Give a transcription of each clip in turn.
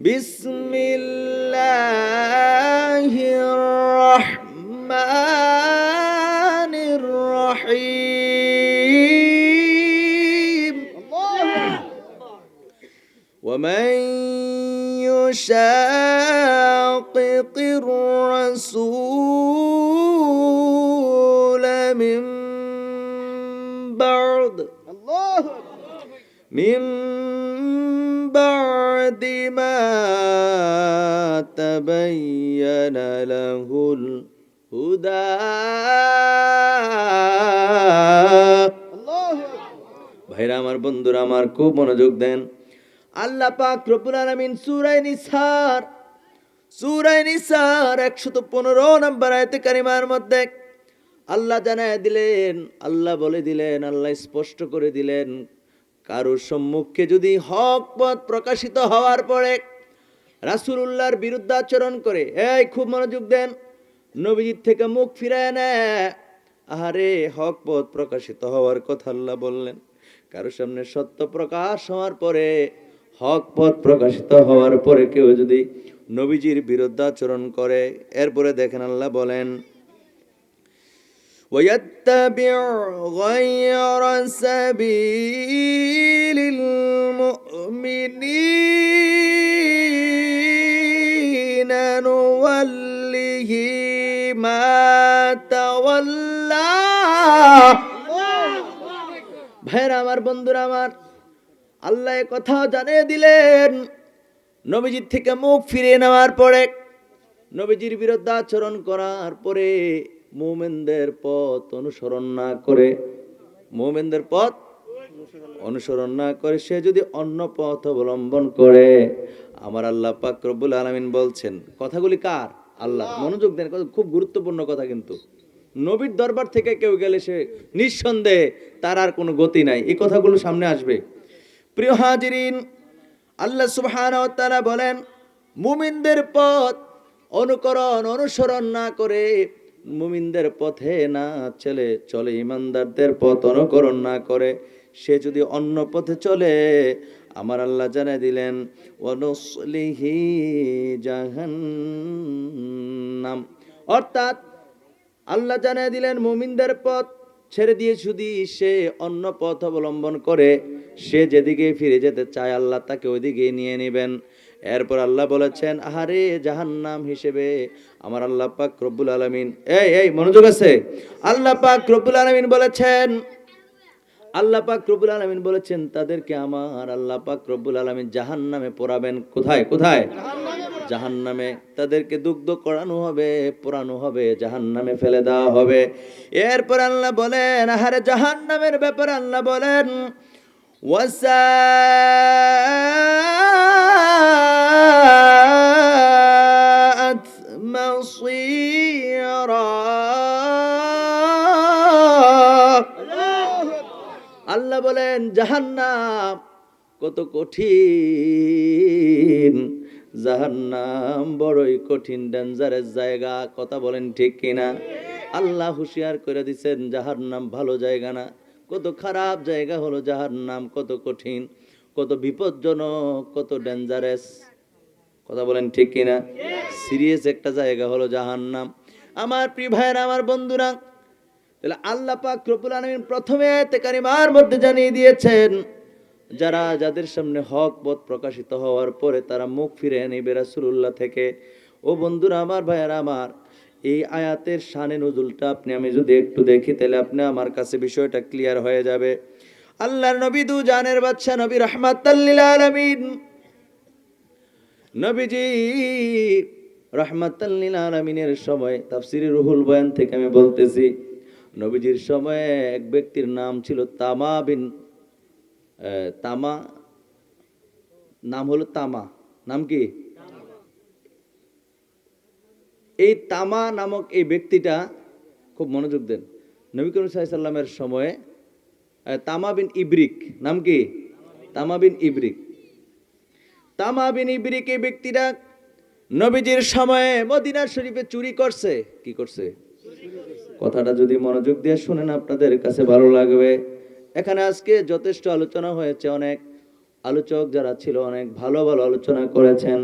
বিসমিল্লাহির রহমানির রহিম। ومن يشاقق الرسول من بعد ما تبين له الهدى ভাইরা আমার, বন্ধুরা আমার, খুব মনোযোগ দেন। আল্লাহ পাক রব্বুল আলামিন সূরা নিসার 115 নম্বর আয়াতে কারিমার মধ্যে আল্লাহ জানায় দিলেন, আল্লাহ বলে দিলেন, আল্লাহ স্পষ্ট করে দিলেন, কারোর সম্মুখে যদি হক পথ প্রকাশিত হওয়ার পরে রাসূলুল্লাহর বিরুদ্ধাচরণ করে, এই খুব মনোযোগ দেন, নবীজির থেকে মুখ ফিরায় নেয়। আহারে, হক পথ প্রকাশিত হওয়ার কথা আল্লাহ বললেন। কারোর সামনে সত্য প্রকাশ হওয়ার পরে, হক পথ প্রকাশিত হওয়ার পরে কেউ যদি নবীজির বিরুদ্ধাচরণ করে, এরপরে দেখেন আল্লাহ বলেন, وَيَتَّبِعْ غَيْرَ سَبِيلِ الْمُؤْمِنِينَ نُوَلِّهِ مَا تَوَلَّى। ভাইরা আমার, বন্ধুরা আমার, আল্লাহ এ কথাও জানিয়ে দিলেন, নবীজির থেকে মুখ ফিরিয়ে নেওয়ার পরে, নবীজির বিরুদ্ধে আচরণ করার পরে মুমিনদের পথ অনুসরণ না করে সে যদি অন্য পথ অবলম্বন করে, আমার আল্লাহ পাক রব্বুল আলামিন বলছেন, কথাগুলি কার? আল্লাহ। মনোযোগ দেন, খুব গুরুত্বপূর্ণ কথা। কিন্তু নবীর দরবার থেকে কেউ গেলে সে নিঃসন্দেহে তার আর কোনো গতি নাই। এই কথাগুলো সামনে আসবে। প্রিয় হাজিরিন, আল্লাহ সুবহানাহু ওয়া তাআলা বলেন, মুমিনদের পথ অনুসরণ না করে, মুমিনদের পথে না চলে ইমানদারদের পথ অনুকরণ না করে সে যদি অন্য পথে চলে, আমার আল্লাহ জানিয়ে দিলেন, ওয়ানুসলিহি জাহান্নাম। অর্থাৎ আল্লাহ জানিয়ে দিলেন, মুমিনদের পথ ছেড়ে দিয়ে যদি সে অন্য পথ অবলম্বন করে, সে যেদিকে ফিরে যেতে চায় আল্লাহ তাকে ওইদিকে নিয়ে নেবেন। এরপর আল্লাহ বলেছেন, আহারে, জাহান্নাম হিসেবে আমার আল্লাহ পাক রব্বুল আলামিন, এই মনোযোগ আছে, আল্লাহ পাক রব্বুল আলামিন বলেছেন তাদেরকে আমার আল্লাহ পাক রব্বুল আলামিন জাহান্নামে পোড়াবেন। কোথায়? জাহান্নামে তাদেরকে দুগ্ধ করানো হবে, পোড়ানো হবে, জাহান্নামে ফেলে দেওয়া হবে। এরপর আল্লাহ বলেন, আহারে, জাহান্নামের ব্যাপারে আল্লাহ বলেন, ওয়াসাআত মাসীরা। আল্লাহ বলেন, জাহান্নাম কত কঠিন, জাহান্নাম বড়ই কঠিন, ডেঞ্জারাস জায়গা। কথা বলেন ঠিক কিনা? আল্লাহ হুঁশিয়ার করে দিচ্ছেন, জাহান্নাম ভালো জায়গা না, কত খারাপ জায়গা হলো জাহান্নাম, কত কঠিন, কত বিপজ্জনক, কত ডেঞ্জারাস। কথা বলেন ঠিক কিনা? সিরিয়াস একটা জায়গা হলো জাহান্নাম। আমার প্রিয় ভাইরা, আমার বন্ধুরা, তাহলে আল্লাহ পাক রব্বুল আলামিন প্রথমে আয়াতে কারিমার মধ্যে জানিয়ে দিয়েছেন, যাদের সামনে হক পথ প্রকাশিত হওয়ার পরে তারা মুখ ফিরে নেবে রাসূলুল্লাহ থেকে। ও বন্ধুরা আমার, ভাইয়ারা আমার, এই আয়াতের শানে নুজুলটা আমি যদি একটু দেখি, তাহলে আপনি আমার কাছে বিষয়টা ক্লিয়ার হয়ে যাবে। আল্লাহর নবী, দু জানের বাদশা নবী, রাহমাতাল লিল আলামিন, নবীজি রাহমাতাল লিল আলামিনের সময়, তাফসীরে রুহুল বয়ান থেকে আমি বলতেছি, নবীজির সময়ে এক ব্যক্তির নাম ছিল নাম হলো তামা। নাম কি? এই তামা নামক এই ব্যক্তিটা, খুব মনোযোগ দেন, নবী করিম সাল্লাল্লাহু আলাইহি সাল্লামের সময়ে তামা বিন ইবরিক, নাম কি? তামা বিন ইবরিক এই ব্যক্তিটা নবীজির সময়ে মদিনা শরীফে চুরি করছে। কি করছে? কথাটা যদি মনোযোগ দিয়ে শুনেন আপনাদের কাছে ভালো লাগবে। এখানে আজকে যথেষ্ট আলোচনা হয়েছে, অনেক আলোচক যারা ছিল অনেক ভালো ভালো আলোচনা করেছেন।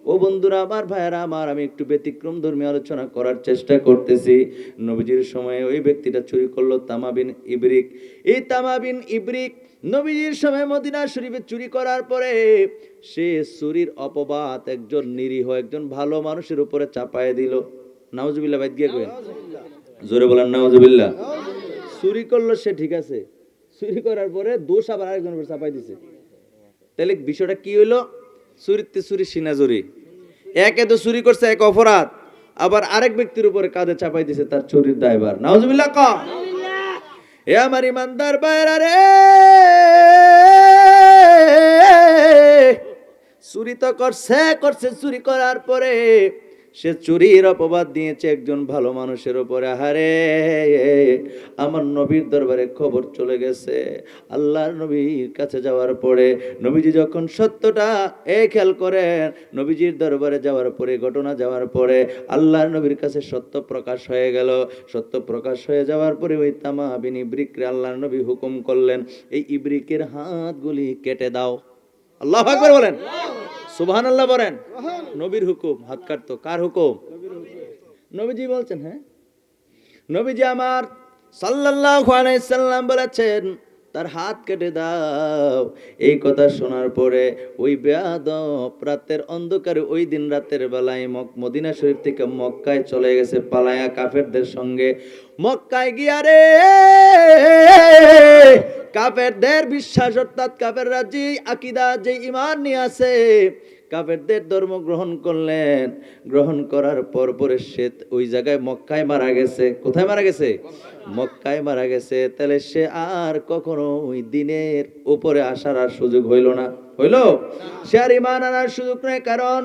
ও বন্ধুরা আমার, ভাইয়েরা আমার, আমি একটু ব্যতিক্রম ধর্মী আলোচনা করার চেষ্টা করতেছি। নবীজির সময়ে ওই ব্যক্তিটা চুরি করলো, তামা বিন ইবরিক। এই তামা বিন ইবরিক নবীজির সময় মদিনা শরীফে চুরি করার পরে সে চুরির অপবাদ একজন নিরীহ, একজন ভালো মানুষের উপরে চাপায় দিল। নাউজুবিল্লাহ, বাইদ গিয়ে কইন, জোরে বলেন নাউজুবিল্লাহ। চুরি করলো সে, ঠিক আছে, চুরি করার পরে দোষ আবার আরেকজনের উপর চাপাই দিছে। তাহলে বিষয়টা কি হইলো? চুরিতে চুরি সিনাজুরি। একে তো চুরি করছে, এক অপরাধ, আবার আরেক ব্যক্তির উপরে কাঁধে চাপাই দিছে তার চুরির দায়ভার। নাউজুবিল্লাহ ক। এ আমার ইমানদার ভাইরা রে, চুরি তো করছে, চুরি করার পরে সে চুরির অপবাদ দিয়েছে একজন ভালো মানুষের উপরে। আহারে, আমার নবীর দরবারে খবর চলে গেছে। আল্লাহর নবীর কাছে যাওয়ার পরে নবীজি যখন সত্যটা খেয়াল করেন, নবীজির দরবারে যাওয়ার পরে, ঘটনা যাওয়ার পরে আল্লাহর নবীর কাছে সত্য প্রকাশ হয়ে গেল। সত্য প্রকাশ হয়ে যাওয়ার পরে ওই তামা বিন ইবরিকরে আল্লাহর নবী হুকুম করলেন, এই ইবরিকের হাতগুলি কেটে দাও। আল্লাহু আকবার বলেন, সুবহানাল্লাহ বলেন। নবীর হুকুম, হাত কাটতো। কার হুকুম? নবীজি বলছেন। হ্যাঁ, নবীজি আমার সাল্লাল্লাহু আলাইহি সাল্লাম বলেছেন তার হাত কেটে দাও। এই কথা শোনার পরে ওই বেয়াদব রাতের অন্ধকারে, ওই দিন রাতের বেলায় মদিনা শরীফ থেকে মক্কায় চলে গেছে পালায়া কাফেরদের সঙ্গে। মক্কায় গিয়া রে কাফেরদের বিশ্বাস, অর্থাৎ কাফেররা যে আকীদা, যে ঈমান নিয়ে আছে, কাফেরদের ধর্ম গ্রহণ করলেন। গ্রহণ করার পরে সে ওই জায়গায় মক্কায় মারা গেছে। কোথায় মারা গেছে? মক্কায় মারা গেছে। তাহলে সে আর কখনো ওই দিনের উপরে আসার আর সুযোগ হইল না। হইল? সে আর ঈমান আনার সুযোগ নেই। কারণ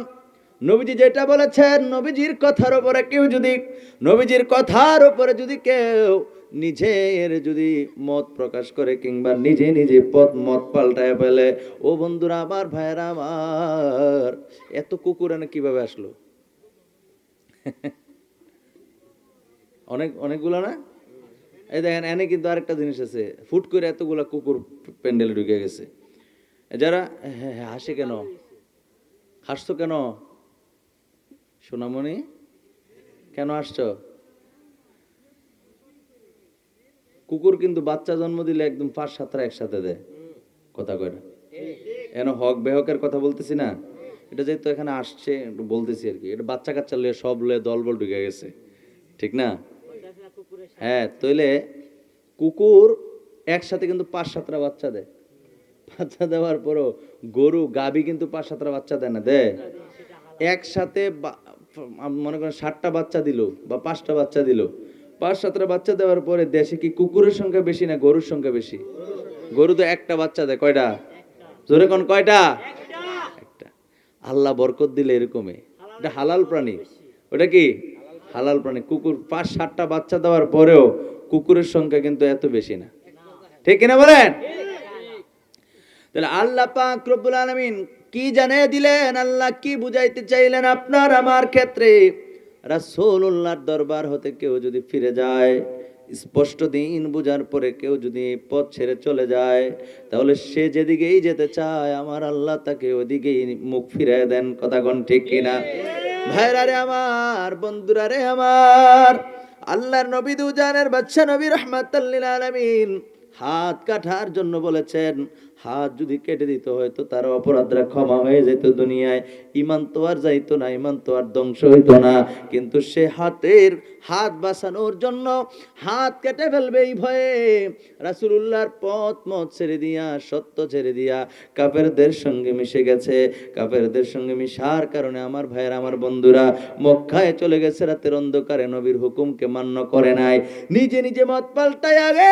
নবীজি যেটা বলেছেন, নবীজির কথার উপরে কেউ যদি, নবীজির কথার উপরে যদি কেউ নিজের যদি মত প্রকাশ করে কিংবা নিজে নিজে মত পাল্টায় ফেলে, ও বন্ধুরা আমার, ভাইয়েরা আমার, এত কুকুর এনে কিভাবে আসলো? অনেকগুলো না? এই দেখেন, এনে কিন্তু আরেকটা জিনিস আছে, ফুট করে এতগুলা কুকুর প্যান্ডেলে ঢুকে গেছে। যারা হাসে কেন? হাসছো কেন সোনামণি? কেন আসছো? কুকুর কিন্তু বাচ্চা জন্ম দিলে একদম 5-7টা একসাথে দেয়। কথা কয় না? এন হক বেহকের কথা বলতেছি না, এটা যেহেতু এখানে আসছে বলতেছি আর কি। এটা বাচ্চা কাচ্চা লয়ে সব লয়ে দলবল ঢুকে গেছে, ঠিক না? হ্যাঁ, তইলে কুকুর একসাথে কিন্তু 5-7টা বাচ্চা দেয়। বাচ্চা দেওয়ার পরও গরু, গাভী কিন্তু 5-7টা বাচ্চা দেয় না, দেয়? একসাথে মনে করেন 7টা বাচ্চা দিল বা 5টা বাচ্চা দিল, 5-7টা বাচ্চা দেওয়ার পরে দেশে কি কুকুরের সংখ্যা বেশি না গরুর সংখ্যা বেশি? গরু তো একটা বাচ্চা দেয়। কয়টা? জোরে কোন, কয়টা? একটা। আল্লাহ বরকত দিলে এরকমই। এটা হালাল প্রাণী। ওটা কি হালাল প্রাণী? কুকুর 5-7টা বাচ্চা দেওয়ার পরেও কুকুরের সংখ্যা কিন্তু এত বেশি না, ঠিক কিনা বলেন? তাহলে আল্লাহ পাক রব্বুল আলামিন কি জানিয়ে দিলেন, আল্লাহ কি বুঝাইতে চাইলেন আপনার আমার ক্ষেত্রে? রাসূলুল্লাহর দরবার হতে কেউ যদি ফিরে যায়, স্পষ্ট দিন বুঝার পরে কেউ যদি পথ ছেড়ে চলে যায়, তাহলে সে যেদিকেই যেতে চায় আমার আল্লাহ তাকে ওদিকেই মুখ ফিরিয়ে দেন। কথা কোন ঠিক কিনা? ভাইরা রে আমার, বন্ধুরা রে আমার, আল্লাহর নবী দুজানের বাদশা নবী রাহমাতাল লিল আলামিন হাত কাটার জন্য বলেছেন। হাত যদি কেটে দিত হয়তো তার অপরাধরা ক্ষমা হয়ে যেত দুনিয়ায়, ঈমান তো আর যাইতো না, ঈমান তো আর ধ্বংস হইতো না। কিন্তু সে হাত বাঁচানোর জন্য হাত কেটে ফেলবে এই ভয়ে রাসূলুল্লাহর মত ছেড়ে দিয়া, সত্য ছেড়ে দিয়া কাফেরদের সঙ্গে মিশে গেছে। কাফেরদের সঙ্গে মিশার কারণে আমার ভাইয়ের, আমার বন্ধুরা, মক্কায় চলে গেছে রাতের অন্ধকারে, নবীর হুকুমকে মান্য করে নাই, নিজে নিজে মত পাল্টায় আগে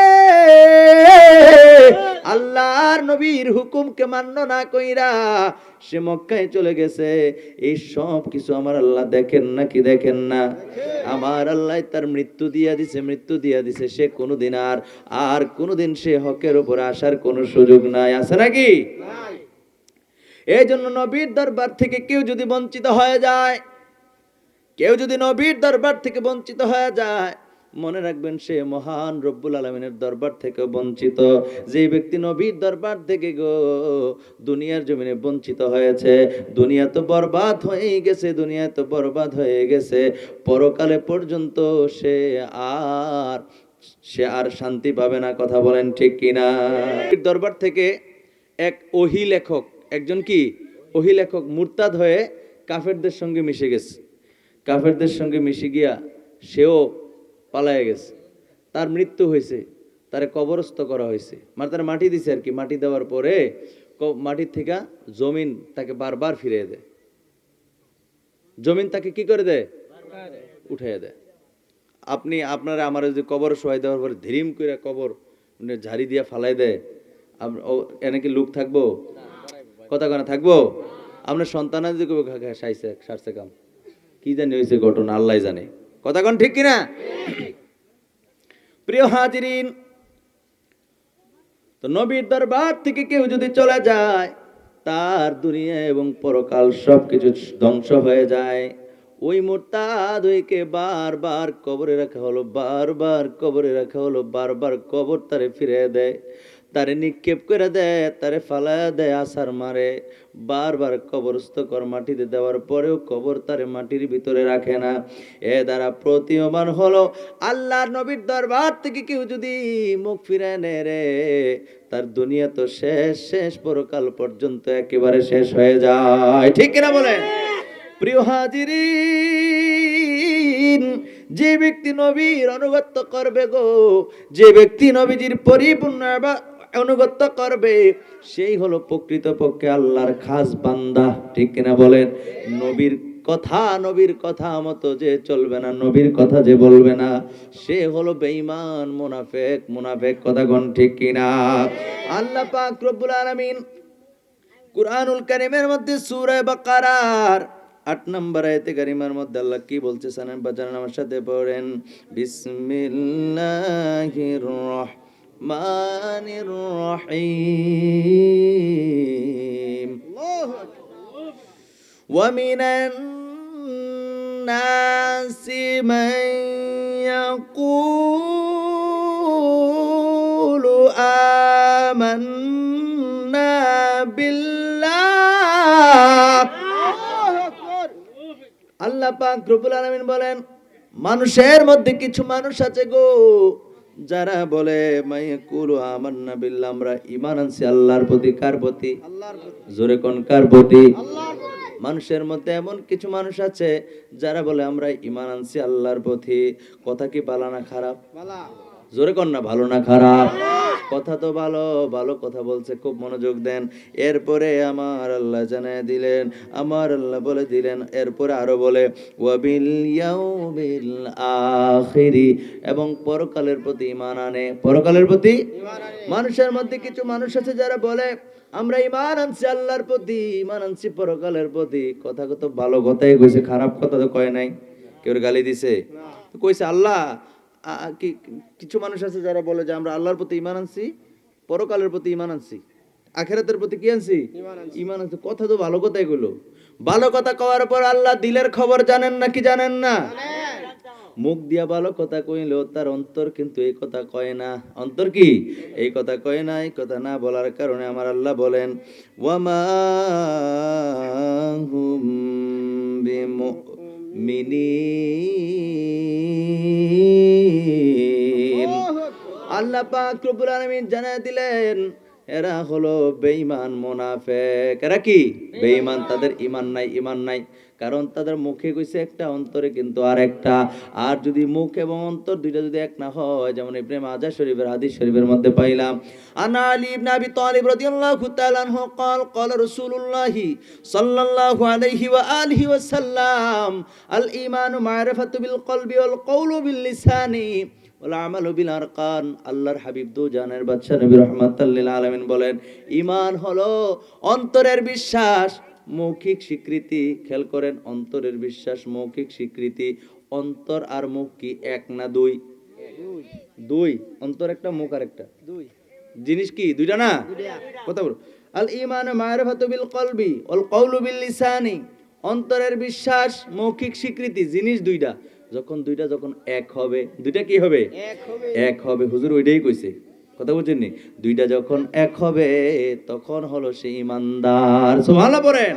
আল্লাহর নবীর হুকুমকে মান্য না কইরা সে মক্কায় চলে গেছে। এই সব কিছু আমার আল্লাহ দেখেন না কি দেখেন না? আমার আল্লাহ তার মৃত্যু দিয়া দিছে। সে কোনোদিন আর কোনোদিন সে হকের উপর আসার কোনো সুযোগ নাই। আছে নাকি? এই জন্য নবীর দরবার থেকে কেউ যদি বঞ্চিত হয়ে যায়, কেউ যদি নবীর দরবার থেকে বঞ্চিত হয়ে যায়, মনে রাখবেন সে মহান রব্বুল আলামিনের দরবার থেকে বঞ্চিত। যে ব্যক্তি নবীর দরবার থেকে গো দুনিয়ার জমিনে বঞ্চিত হয়েছে, দুনিয়া তো বরবাদ হয়ে গেছে, দুনিয়া তো বরবাদ হয়ে গেছে, পরকালে পর্যন্ত আর সে আর শান্তি পাবে না। কথা বলেন ঠিক কিনা? দরবার থেকে এক ওহী লেখক, একজন কি ওহী লেখক মুরতাদ হয়ে কাফেরদের সঙ্গে মিশে গেছে। কাফেরদের সঙ্গে মিশে গিয়া সেও পালায়ে গেছে। তার মৃত্যু হয়েছে, তারে কবরস্থ করা হয়েছে, মানে তার মাটি দিছে আর কি। মাটি দেওয়ার পরে মাটির থেকে জমিন তাকে বারবার ফিরিয়ে দেয়। জমিন তাকে কি করে দেয়? উঠাইয়া দেয়। আপনারা আমার যদি কবর শোয়াই দেওয়ার পরে ধীরিম করে কবর ঝাড়ি দিয়া ফালাই দেয়, এনে কি লোক থাকবো? কথা কানা থাকবো? আপনার সন্তান যদি সারছে কাম, কি জানি হয়েছে ঘটনা, আল্লাহ জানে। কথা কন ঠিক কিনা? প্রিয় হাজিরিন, তো নবীর দরবার থেকে কেউ যদি চলে যায়, তার দুনিয়া এবং পরকাল সবকিছু ধ্বংস হয়ে যায়। ওই মুরতাদকে বারবার কবরে রাখা হলো, বারবার কবরে রাখা হলো, বারবার কবর তারে ফিরে দেয়, তারে নিক্ষেপ করে দেয়, তারে ফালায় দেয়, আছাড় মারে। বারবার কবরস্থ কর মাটিতে দেওয়ার পরেও কবর তারে মাটির ভিতরে রাখে না। এ দ্বারা প্রতীয়মান হলো আল্লাহর নবীর দরবার থেকে কেউ যদি মুখ ফিরে নেয় রে, তার দুনিয়া তো শেষ, পরকাল পর্যন্ত একেবারে শেষ হয়ে যায়। ঠিক কিনা বলেন? প্রিয় হাজিরিন, যে ব্যক্তি নবীর অনুগত্য করবে গো, যে ব্যক্তি নবীজির পরিপূর্ণ অনুগত্য করবে, সেই হলো প্রকৃতপক্ষে আল্লাহর খাস বান্দা। ঠিক কিনা বলেন? নবীর কথা মতো যে চলবে না, নবীর কথা যে বলবে না, সে হলো বেঈমান, মুনাফিক। কথা কোন ঠিক কিনা? আল্লাহ পাক রব্বুল আলামিন কুরআনুল কারীমের মধ্যে সূরা বাকারার 8 নম্বর আয়াতে কারিমার মধ্যে আল্লাহ কি বলছে জানেন? বাজান আমার সাথে পড়েন, বিসমিল্লাহির রহমানির রহিম। ওয়া মিনান নাসি মান ইয়াকুলু আমান্না বিল্লাহ। আল্লাহ পাক রব্বুল আলামিন বলেন, মানুষের মধ্যে কিছু মানুষ আছে গো, যারা বলে মাইয়াকুলু আমান্না বিল্লাহ, আমরা ঈমান আনছি আল্লাহর প্রতি। কার প্রতি? আল্লাহর প্রতি। জোরে কোন কার প্রতি? আল্লাহর প্রতি। মানুষের মধ্যে এমন কিছু মানুষ আছে যারা বলে আমরা ঈমান আনছি আল্লাহর প্রতি। কথা কি ভালো না খারাপ? ভালো। জোরে কোন না, ভালো না খারাপ? কথা তো ভালো কথা বলছে, খুব মনোযোগ দেন। এরপরে আমার আল্লাহ জানায় দিলেন, আমার আল্লাহ বলে দিলেন, এরপরে আরো বলে ওয়াবিল ইয়াউমিল আখিরি, এবং পরকালের প্রতি ঈমান আনে। পরকালের প্রতি মানুষের মধ্যে কিছু মানুষ আছে যারা বলে আমরা ঈমান আনছি আল্লাহর প্রতি, ঈমান আনছি পরকালের প্রতি। কথা কত ভালো কথাই কইছে, খারাপ কথা তো কয় নাই। কেউ গালি দিছে? কইছে আল্লাহ। কিছু মানুষ আছে যারা বলে যে আমরা আল্লাহর প্রতি ঈমান আনছি, পরকালের প্রতি ঈমান আনছি, আখিরাতের প্রতি কি আনছি? ঈমান আনছি। কথা তো ভালো কথাই কইলো। ভালো কথা কওয়ার পর আল্লাহ দিলের খবর জানেন না কি জানেন না? মুখ দিয়া ভালো কথা কইলেও তার অন্তর কিন্তু এই কথা কয় না। অন্তর কি এই কথা কয় না? এই কথা না বলার কারণে আমার আল্লাহ বলেন ওয়ামা হুম বিমুমিনিন। আল্লাহ পাক রব্বুল আলামিন জানায় দিলেন এরা হলো বেঈমান, মুনাফিক। এরা কি? বেঈমান। তাদের ঈমান নাই। কারণ তাদের মুখে কইছে একটা, অন্তরে কিন্তু আরেকটা। আর যদি মুখ এবং অন্তর দুইটা যদি এক না হয়, যেমন ইবনে মাজাহ শরীফের হাদিস শরীফের মধ্যে পাইলাম, আনা আলী ইবনে আবি তালিব রাদিয়াল্লাহু তাআলা আনহু قال قال رسول الله صلى الله عليه واله وسلم الايمان معرفه بالقلب والقول باللسان والعمل بالاركان। আল্লাহর হাবিব দু জানের বাদশা নবী রাহমাতুল লিল আলামিন বলেন, ঈমান হলো অন্তরের বিশ্বাস, মৌখিক স্বীকৃতি। খেয়াল করেন, অন্তরের বিশ্বাস, মৌখিক স্বীকৃতি। অন্তর আর মুখ কি এক না দুই? দুই। অন্তর একটা, মুখ আর একটা। দুই জিনিস কি? দুইটা না? কথা বলো। আল ঈমান মা'রিফাতু বিল কলবি ওয়াল কওলু বিল লিসানি। অন্তরের বিশ্বাস, মৌখিক স্বীকৃতি, জিনিস দুইটা। যখন দুইটা যখন এক হবে, দুইটা কি হবে? এক হবে। হুজুর ওইটাই কইছে, কথা বুঝছেন নি? দুইটা যখন এক হবে তখন হলো সে ইমানদার। সুবহানাল্লাহ পড়েন।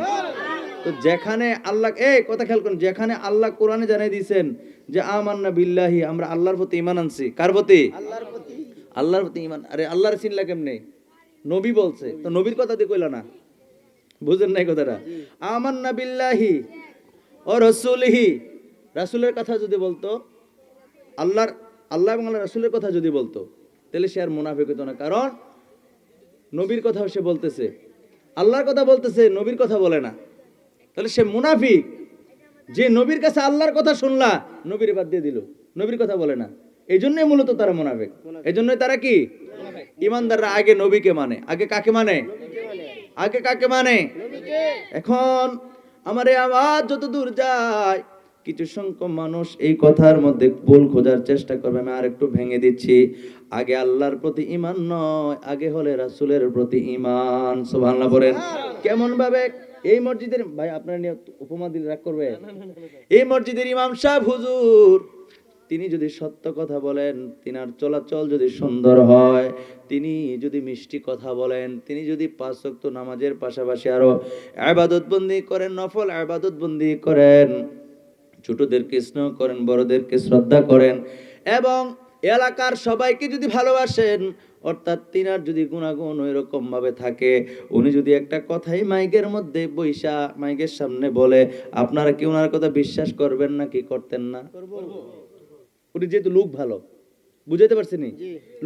তো যেখানে আল্লাহ, এই কথা খেয়াল করুন, যেখানে আল্লাহ কোরআনে জানিয়ে দিয়েছেন যে আমান্না বিল্লাহি, আমরা আল্লাহর প্রতি ঈমান আনছি। কার প্রতি? আল্লাহর প্রতি ঈমান। আরে আল্লাহর চিনলা কেমনে? নবী বলছে, তো নবীর কথা দিয়ে কইলা না, বুঝেন নাই কথাটা? আমান্না বিল্লাহি ও রাসূলিহি, রাসূলের কথা যদি বলতো, আল্লাহ এবং আল্লাহ রাসূলের কথা যদি বলতো, তাহলে সে আর মুনাফিক হতো না। কারণ নবীর কথা সে বলতেছে, আল্লাহর কথা বলতেছে, নবীর কথা বলে না, তাহলে সে মুনাফিক। যে নবীর কাছে আল্লাহর কথা শুনলা, নবীর বাদ দিয়ে দিল, নবীর কথা বলে না, এই জন্যই মূলত তারা মুনাফিক। এই জন্যই তারা কি? ইমানদাররা আগে নবীকে মানে। আগে কাকে মানে? আগে কাকে মানে? এখন আমার এই আওয়াজ যত দূর যায়, কিছু সংখ্যক মানুষ এই কথার মধ্যে ভুল খোঁজার চেষ্টা করবে। আমি আর একটু ভেঙে দিচ্ছি। আগে আল্লাহর প্রতি ঈমান নয়, আগে হলে রাসূলের প্রতি ঈমান। সুবহানাল্লাহ বলেন। কেমন ভাবে? এই মসজিদের ভাই, আপনার নিয়ে উপমা দিলে রাগ করবে? এই মসজিদের ইমাম সাহেব হুজুর, তিনি যদি সত্য কথা বলেন, তিনার চলাচল যদি সুন্দর হয়, তিনি যদি মিষ্টি কথা বলেন, তিনি যদি 5 ওয়াক্ত নামাজের পাশাপাশি আরো ইবাদত বন্দি করেন, নফল ইবাদত বন্দি করেন, ছোটদেরকে স্নেহ করেন, বড়দেরকে শ্রদ্ধা করেন, এবং এলাকার সবাইকে যদি ভালোবাসেন, অর্থাৎ তিনার যদি গুণাগুণ ওইরকম ভাবে থাকে, উনি যদি একটা কথাই মাইকের মধ্যে বৈশা মাইকের সামনে বলে, আপনারা কি ওনার কথা বিশ্বাস করবেন না কি করতেন না? উনি যেহেতু লোক ভালো, বুঝাইতে পারছেন?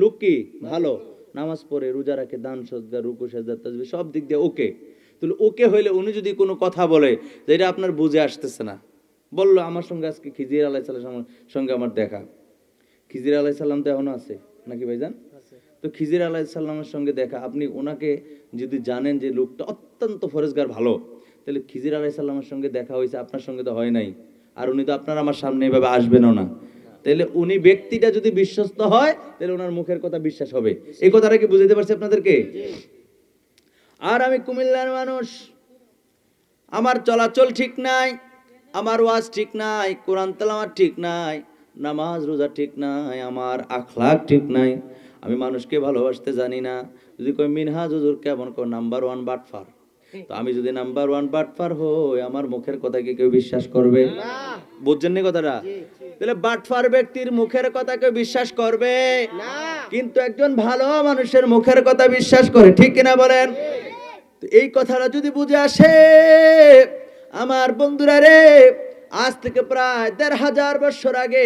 লোক কি ভালো, নামাজ পড়ে, রোজা রাখে, দান সদকা, রুকু সাজদা তাসবিহ সব দিক দিয়ে ওকে। তাহলে ওকে হইলে উনি যদি কোনো কথা বলে যেটা আপনার বুঝে আসতেছে না, বললো আমার সঙ্গে আজকে খিজির আলাইহিস সালামের সঙ্গে আমার দেখা। খিজির আলাইহিস সালাম তো এখনো আছে নাকি ভাইজান? তো খিজির আলাইহিস সালামের সঙ্গে দেখা, আপনি ওনাকে যদি জানেন যে লোকটা অত্যন্ত ফরেজগার ভালো, তাহলে খিজির আলাইহিস সালামের সঙ্গে দেখা হয়েছে, আপনার সঙ্গে তো হয় নাই, আর উনি তো আপনার আমার সামনে এভাবে আসবেনও না। তাহলে উনি ব্যক্তিটা যদি বিশ্বস্ত হয়, তাহলে ওনার মুখের কথা বিশ্বাস হবে। এই কথাটা কি বুঝাইতে পারছি আপনাদেরকে? আর আমি কুমিল্লার মানুষ, আমার চলাচল ঠিক নাই, আমার ওয়াজ ঠিক নাই, কোরআন তেলাওয়াত ঠিক নাই, নামাজ রোজা ঠিক নাই, আমার আখলাক ঠিক নাই, আমি মানুষকে ভালোবাসতে জানি না। যদি কই মিনহাজ হুজুর কেমন, কো নাম্বার 1 বাটফার। তো আমি যদি নাম্বার 1 বাটফার হই, আমার মুখের কথা কি কেউ বিশ্বাস করবে? বুঝছেন না কথাটা? তাহলে বাটফার ব্যক্তির মুখের কথা কেউ বিশ্বাস করবে না, কিন্তু একজন ভালো মানুষের মুখের কথা বিশ্বাস করে, ঠিক কিনা বলেন? তো এই কথাটা যদি বুঝে আসে, আমার বন্ধুরা রে, আজ থেকে প্রায় 1500 বছর আগে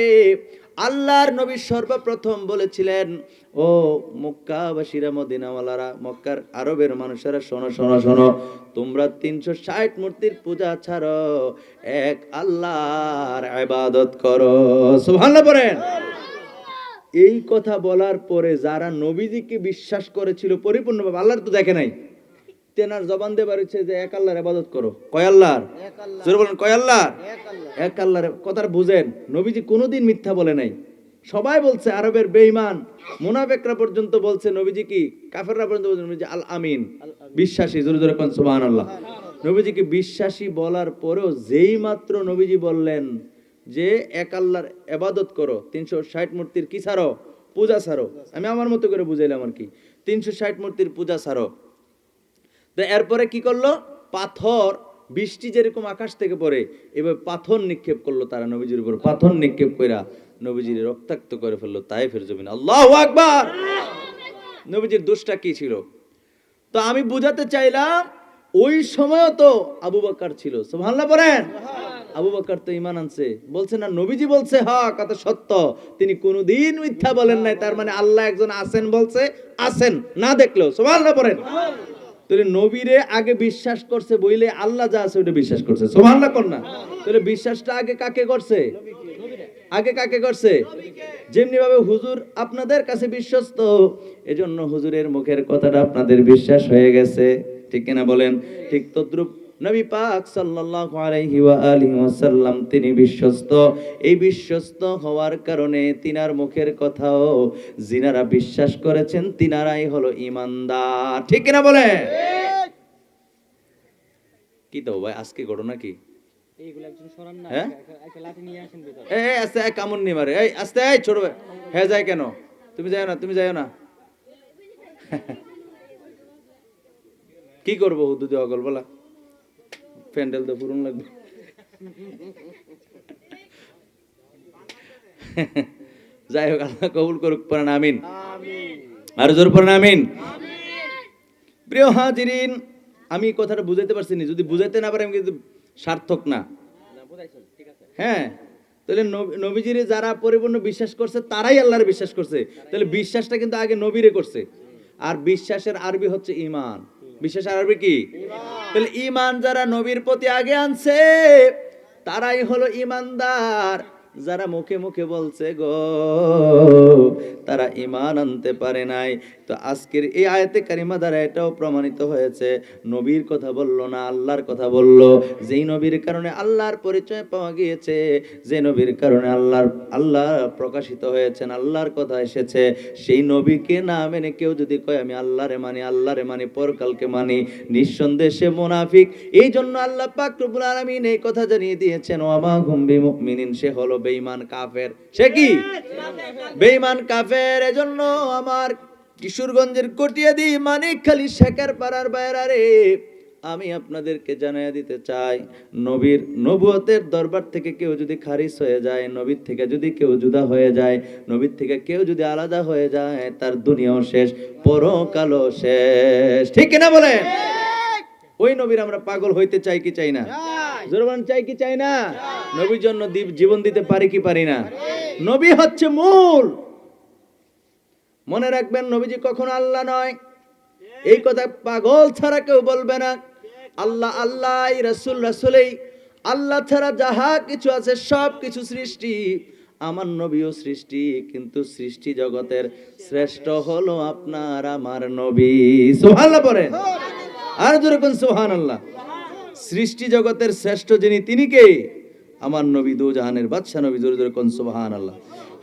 আল্লাহর নবী সর্বপ্রথম বলেছিলেন, ও মক্কাবাসীরা, মদিনাওয়ালারা, মক্কার আরবের মানুষেরা, শোনো শোনো শোনো, তোমরা 360 মূর্তির পূজা ছাড়ো, এক আল্লাহর ইবাদত করো। সুবহানাল্লাহ পড়েন। এই কথা বলার পরে যারা নবীজিকে বিশ্বাস করেছিল পরিপূর্ণভাবে, আল্লাহর তো দেখে নাই, তেনার জবান দিয়ে বেরোচ্ছে যে এক আল্লাহর ইবাদত করো। কয় আল্লাহর? জোরে বলেন, কয় আল্লাহর? এক আল্লাহর। কথাটা বুঝেন, নবীজি কোনোদিন মিথ্যা বলে নাই। সবাই বলছে, আরবের বেঈমান মুনাফিকরা পর্যন্ত বলছে নবীজি কি, কাফেররা পর্যন্ত বলছে নবীজি আল আমিন, বিশ্বাসী। জোরে জোরে কোন সুবহানাল্লাহ। নবীজিকে বিশ্বাসী বলার পরেও যেই মাত্র নবীজি বললেন যে এক আল্লাহর ইবাদত করো, 360 মূর্তির কি ছাড়ো? পূজা ছাড়ো। আমি আমার মতো করে বুঝাইলাম আর কি, 360 মূর্তির পূজা ছাড়ো। তো এরপরে কি করলো? পাথর, বৃষ্টি যেরকম আকাশ থেকে পড়ে, এবার পাথর নিক্ষেপ করলো তারা নবীজির উপর। পাথর নিক্ষেপ কইরা নবীজির রক্তাক্ত করে ফেললো তায়েফের জমিনে। আল্লাহু আকবার। নবীজির দোষটা কি ছিল? তো আমি বুঝাতে চাইলাম, ওই সময়ও তো আবু বকর ছিল। সুবহানাল্লাহ বলেন। আবু বকর তো ঈমান আনছে, বলছে না নবীজি বলছে হক, কথা সত্য, তিনি কোনোদিন মিথ্যা বলেন নাই। তার মানে আল্লাহ একজন আছেন বলছে, আছেন না দেখলেও। সুবহানাল্লাহ বলেন। তাহলে নবীরে আগে বিশ্বাস করছে বইলে আল্লাহ যা আছে ওটা বিশ্বাস করছে। সুবহানাল্লাহ কোন না? তাহলে বিশ্বাসটা আগে কাকে করছে? আগে কাকে করছে? যেমনি ভাবে হুজুর আপনাদের কাছে বিশ্বস্ত, এজন্য হুজুরের মুখের কথাটা আপনাদের বিশ্বাস হয়ে গেছে, ঠিক কিনা বলেন? ঠিক তদ্রূপ নবী পাক সাল্লাল্লাহু আলাইহি ওয়া আলিহি ওয়াসাল্লাম, তিনি বিশ্বস্ত। এই বিশ্বস্ত হওয়ার কারণে তিনার মুখের কথাও যিনারা বিশ্বাস করেছেন, তিনারাই হলো ঈমানদার, ঠিক কিনা বলেন? কি তো ভাই, আজকে ঘটনা কি? হ্যাঁ এই আস্তে কামড় নি মারে, এই আস্তে, এই ছোট ভাই হ্যাঁ যায় কেন, তুমি যাও না, তুমি যাও না। কি করবো হুদুদি অগল বলা, প্যান্ডেল তো পুরন লাগবে। যাই হোক, আল্লাহ কবুল করুক, পড়েন আমিন। আর জোর পড়েন আমিন। প্রিয় হাজিরিন, আমি কথাটা বুঝাইতে পারছি না, যদি বুঝাইতে না পারি আমি কিন্তু সার্থক না। হ্যাঁ, তাহলে নবীজিরে যারা পরিপূর্ণ বিশ্বাস করছে তারাই আল্লাহর বিশ্বাস করছে, তাহলে বিশ্বাসটা কিন্তু আগে নবীরে করছে। আর বিশ্বাসের আরবি হচ্ছে ঈমান। বিশ্বাসের আরবি কি? তাহলে ঈমান যারা নবীর প্রতি আগে আনছে তারাই হলো ঈমানদার। যারা মুখে মুখে বলছে গো, তারা ঈমান আনতে পারে নাই। তো আজকের এই আয়াতে কারিমা দ্বারা এটাও প্রমাণিত হয়েছে, নবীর কথা বলল না, আল্লাহর কথা বলল। যেই নবীর কারণে আল্লাহর পরিচয় পাওয়া গিয়েছে, যে নবীর কারণে আল্লাহ প্রকাশিত হয়েছেন, আল্লাহর কথা এসেছে, সেই নবীকে না মেনে কেউ যদি কয় আমি আল্লাহরে মানি, পরকালকে মানি, নিঃসন্দেহে সে মুনাফিক। এই জন্য আল্লাহ পাক রব্বুল আলামিন এই কথা জানিয়ে দিয়েছেন, ওয়ামা হুম বিমুমিনিন, সে হলো বেঈমান কাফের। সে কি? বেঈমান কাফের। এজন্য আমার কিশোরগঞ্জের কটিয়াদি মানিকখালী শেখের পাড়ার বাইরে আমি আপনাদেরকে জানিয়ে দিতে চাই, নবীর নবুয়তের দরবার থেকে কেউ যদি খারিজ হয়ে যায়, নবীর থেকে যদি কেউ জুদা হয়ে যায়, নবীর থেকে কেউ যদি আলাদা হয়ে যায়, তার দুনিয়াও শেষ, পরকালও শেষ। ঠিক কিনা বলেন? ওই নবীর আমরা পাগল হইতে চাই কি চাই না? জোরে বলেন, চাই কি চাই না? নবীর জন্য জীবন দিতে পারি কি পারি না? নবী হচ্ছে মূল। মনে রাখবেন, নবীজি কখনো আল্লাহ নয়, এই কথা পাগল ছাড়া কেউ বলবে না। আল্লাহ আল্লাহ, রাসূল রাসূলই। আল্লাহ ছাড়া যাহা কিছু আছে সব কিছু সৃষ্টি। আমার নবীও সৃষ্টি, কিন্তু সৃষ্টি জগতের শ্রেষ্ঠ হলো আপনার আমার নবী। সুবহানাল্লাহ পড়েন, আর জোরে কোন সুবহানাল্লাহ। সৃষ্টি জগতের শ্রেষ্ঠ যিনি, তিনি কে? আমার নবী, দু জাহানের বাদশা নবী। জোরে জোরে কোন সুবহানাল্লাহ।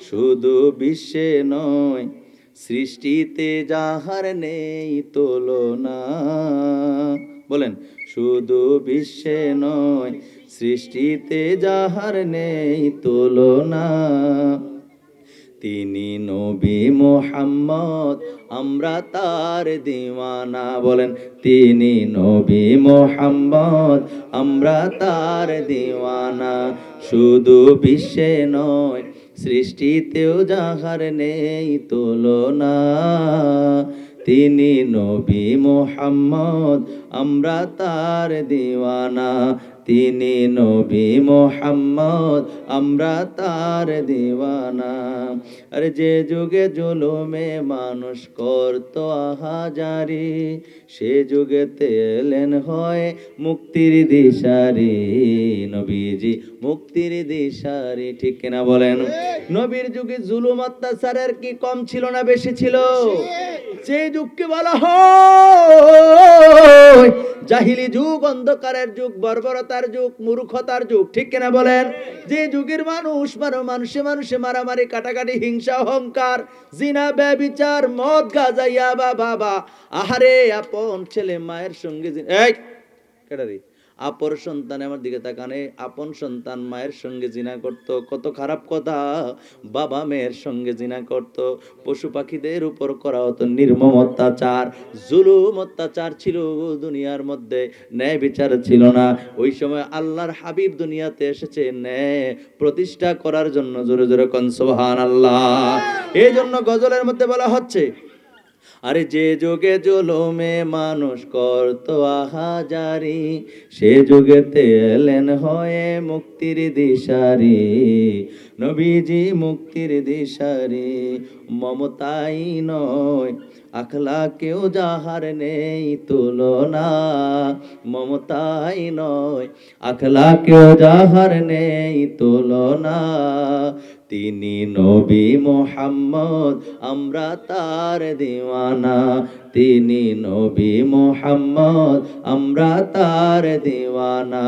শুধু বিশ্বে নয়, সৃষ্টিতে যাহার নেই তুলনা। বলেন, শুধু বিশ্বে নয়, সৃষ্টিতে যাহার নেই তুলনা। তিনি নবী মুহাম্মদ, আমরা তার দিওয়ানা। বলেন, তিনি নবী মুহাম্মদ, আমরা তার দিওয়ানা। শুধু বিশ্বে নয়, সৃষ্টিতেও যাহার নেই তুলনা। তিনি নবী মুহাম্মদ, আমরা তার দিওয়ানা। তিনি নবী মুহাম্মদ, আমরা তার দিওয়ানা। আরে যে যুগে জুলুমে মানুষ করত আহাজারি, সে যুগেতে এলেন হয় মুক্তির দিশারি। নবীজি মুক্তির দিশারি। ঠিক কিনা বলেন? নবীর যুগে জুলুম অত্যাচারের কি কম ছিল না বেশি ছিল? সেই যুগকে বলা হয় জাহিলি যুগ, অন্ধকারের যুগ, বর্বরতার যুগ, মূর্খতার যুগ। ঠিক কিনা বলেন? যে যুগের মানুষে মারামারি, কাটাকাটি, হিংসা, অহংকার, জিনা, ব্যভিচার, মদ, গাঁজা, ইয়াবা, বাবা। আহারে, আপন ছেলে মায়ের সঙ্গে এই কেডারি আপন সন্তান, আমার দিকে তাকানে, আপন সন্তান মায়ের সঙ্গে জিনা করত। কত খারাপ কথা! বাবা মেয়ের সঙ্গে জিনা করত। পশু পাখিদের উপর করা হতো নির্মম অত্যাচার, জুলুম অত্যাচার ছিল দুনিয়ার মধ্যে। ন্যায় বিচার ছিল না। ওই সময় আল্লাহর হাবিব দুনিয়াতে এসেছে ন্যায় প্রতিষ্ঠা করার জন্য। জোরে জোরে কোন সুবহানাল্লাহ। এই জন্য গজলের মধ্যে বলা হচ্ছে, আরে যে যুগে জুলুমে মানুষ করত আহাজারি, সে যুগেতে এলেন হয়ে মুক্তির দিশারি। নবীজি মুক্তির দিশারি। মমতাই নয়, আখলাকেও যাহার নেই তুলনা। মমতাই নয়, আখলাকেও যাহার নেই তুলনা। তিনি নবী মুহাম্মদ, আমরা তার দিওয়ানা। তিনি নবী মুহাম্মদ আমরা তার দিওয়ানা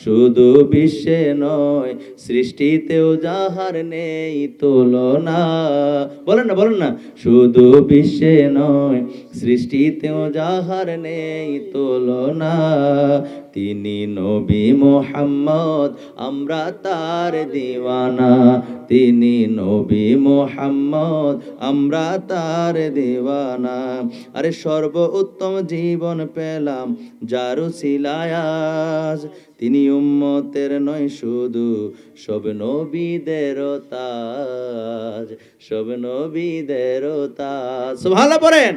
শুধু বিশ্বে নয় সৃষ্টিতেও যাহার নেই তুলনা বলেন না শুধু বিশ্বে নয় সৃষ্টিতেও যাহার নেই তুলনা তিনি নবী মুহাম্মদ আমরা তার দিওয়ানা তিনি নবী মুহাম্মদ আমরা তার দিওয়ানা আরে সর্ব উত্তম জীবন পেলাম যার উসিলায় আজ তিনি উম্মতের নয় শুধু সব নবীদের তাজ সব নবীদের তাজ সুবহানাল্লাহ পড়েন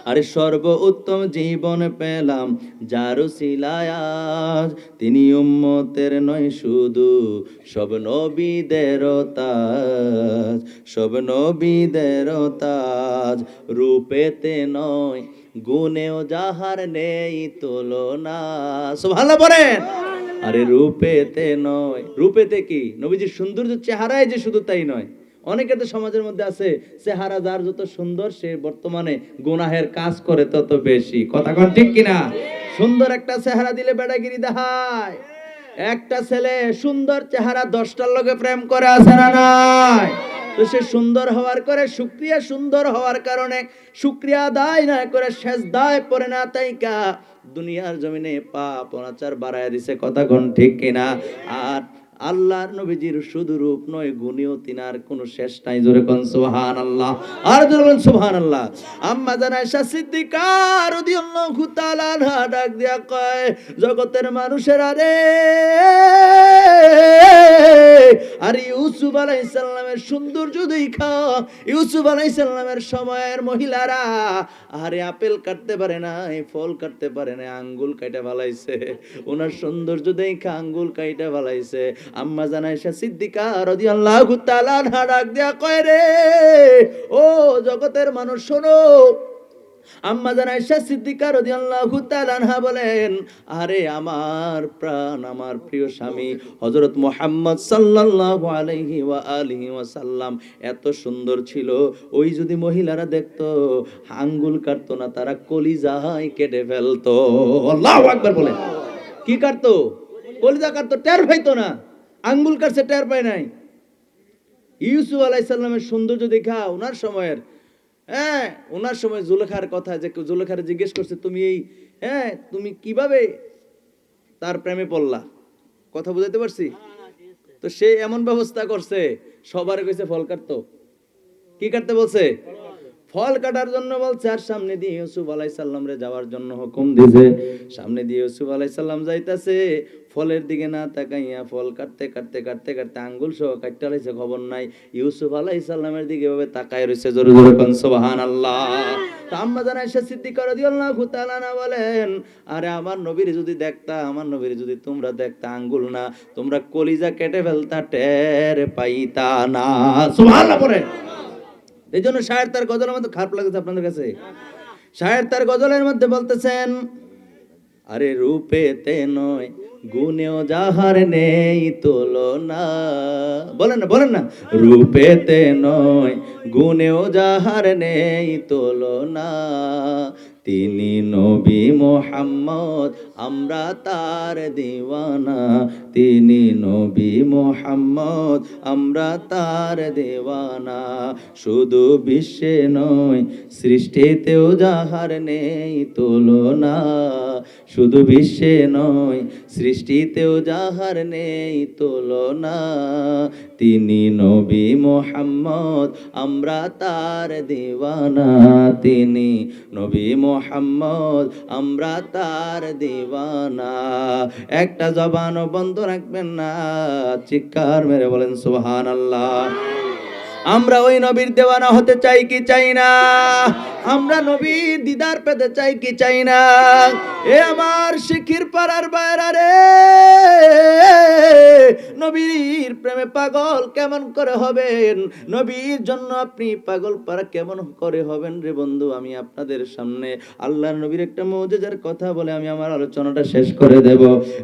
আরে সর্ব উত্তম জীবন পেলাম যার উসিলায় আজ তিনি উম্মতের নয় শুধু সব নবীদের তাজ সব নবীদের তাজ রূপেতে নয় গুণেও যাহার নেই তুলনা সুবহানাল্লাহ বলেন আরে রূপেতে নয় রূপেতে কি নবীজির সৌন্দর্য চেহারায় যে শুধু তাই নয় অনেকে তো সমাজের মধ্যে আছে চেহারা যার যত সুন্দর সে বর্তমানে গুনাহের কাজ করে তত বেশি কথা কোন ঠিক কিনা সুন্দর একটা চেহারা দিলে বেড়াগিরি দেখায় একটা ছেলে সুন্দর চেহারা 10টার লগে প্রেম করে আছে না নাই তো সে সুন্দর হওয়ার করে শুকরিয়া সুন্দর হওয়ার কারণে শুকরিয়া আদায় না করে সেজদায় পড়ে না তাইকা দুনিয়ার জমিনে পাপ অনাচার বাড়ায় দিছে কথা কোন ঠিক কিনা আর আল্লাহর নবীজির শুধু রূপ নয় গুণেও তিনার কোনো শেষ নাই জোরে কোন সুবহানাল্লাহ আর জোরে বলেন সুবহানাল্লাহ আম্মা জান আয়েশা সিদ্দিকা রাদিয়াল্লাহু তাআলা আনহা ডাক দিয়া কয় জগতের মানুষেরা রে আর ইউসুফ আলাইহিস সালামের সৌন্দর্য দেখা ইউসুফ আলাইহিস সালামের সময়ের মহিলারা আরে আপেল কাটতে পারে না ফল কাটতে পারে না আঙ্গুল কাইটা ফলাইছে ওনার সৌন্দর্য দেখা আঙ্গুল কাইটা ফলাইছে আম্মা জান আয়েশা সিদ্দিকা রাদিয়াল্লাহু তাআলা আনহা ডাক দিয়া কয় রে ও জগতের মানুষ শোনো আম্মা জান আয়েশা সিদ্দিকা রাদিয়াল্লাহু তাআলা আনহা বলেন আরে আমার প্রাণ আমার প্রিয় স্বামী হযরত মুহাম্মদ সাল্লাল্লাহু আলাইহি ওয়া আলিহি ওয়াসাল্লাম এত সুন্দর ছিল ওই যদি মহিলারা দেখতো আঙ্গুল কাটতো না তারা কলিজায় কেটে ফেলতো আল্লাহু আকবার বলে কি কাটতো কলিজা কাটতো টের পাইতো না আঙ্গুল কাটছে টের পায় নাই ইউসুফ আলাইহিস সালামের সৌন্দর্য দেখা ওনার সময়ের ওনার সময় জুলেখার কথা যে জুলেখারে জিজ্ঞেস করছে তুমি এই তুমি কিভাবে তার প্রেমে পড়লা কথা বুঝাইতে পারছি তো সে এমন ব্যবস্থা করছে সবার কইছে ফল কাটতো কি কাটতে বলছে ফল কাটার জন্য বলছে আর সামনে দিয়ে ইউসুফ আলাইহিস সালাম রে যাওয়ার জন্য হুকুম দিয়েছে সামনে দিয়ে ইউসুফ আলাইহিস সালাম যাইতাছে ফলের দিকে না তাকাইয়া ফল কাটতে কাটতে কাটতে কাটতে আঙ্গুল সহ কাটতে লাইছে খবর নাই ইউসুফ আলাইহিস সালামের দিকে ভাবে তাকায় রইছে জোরে জোরে কোন সুবহানাল্লাহ আম্মা জান আয়েশা সিদ্দিকা রাদিয়াল্লাহু তাআলা আনহা বলেন আরে আমার নবীর যদি দেখতা আমার নবীর যদি তোমরা দেখতা আঙ্গুল না তোমরা কলিজা কেটে ফেলতা টের পাইতা না সুবহানাল্লাহ পড়ে এই জন্য শায়ের তার গজলের মধ্যে খারাপ লাগছে আপনাদের কাছে শায়ের তার গজলের মধ্যে বলতেছেন আরে রূপেতে নয় গুণেও যাহার নেই তুলনা বলেন না রূপেতে নয় গুণেও যাহার নেই তুলনা তিনি নবী মুহাম্মদ আমরা তার দিওয়ানা তিনি নবী মুহাম্মদ আমরা তার দিওয়ানা শুধু বিশ্বে নয় সৃষ্টিতেও যাহার নেই তুলনা শুধু বিশ্বে নয় সৃষ্টিতেও যাহার নেই তুলনা তিনি নবী মুহাম্মদ আমরা তার দিওয়ানা তিনি নবী মুহাম্মদ আমরা তার দিওয়ানা একটা জবানও বন্ধ রাখবেন না চিৎকার মেরে বলেন সুবহানাল্লাহ আমরা ওই নবীর দেওয়ানা হতে চাই কি চাই না আমরা নবীর দিদার পেতে চাই কি চাই না এ আমার শিখির পাড়ার বাইরা রে নবীর নবীর প্রেমে পাগল কেমন করে হবেন? নবীর জন্য আপনি পাগল পারা কেমন করে হবেন রে বন্ধু? আমি আপনাদের সামনে আল্লাহর নবীর একটা মুজিজার কথা বলে আমি আমার আলোচনাটা শেষ করে দেব।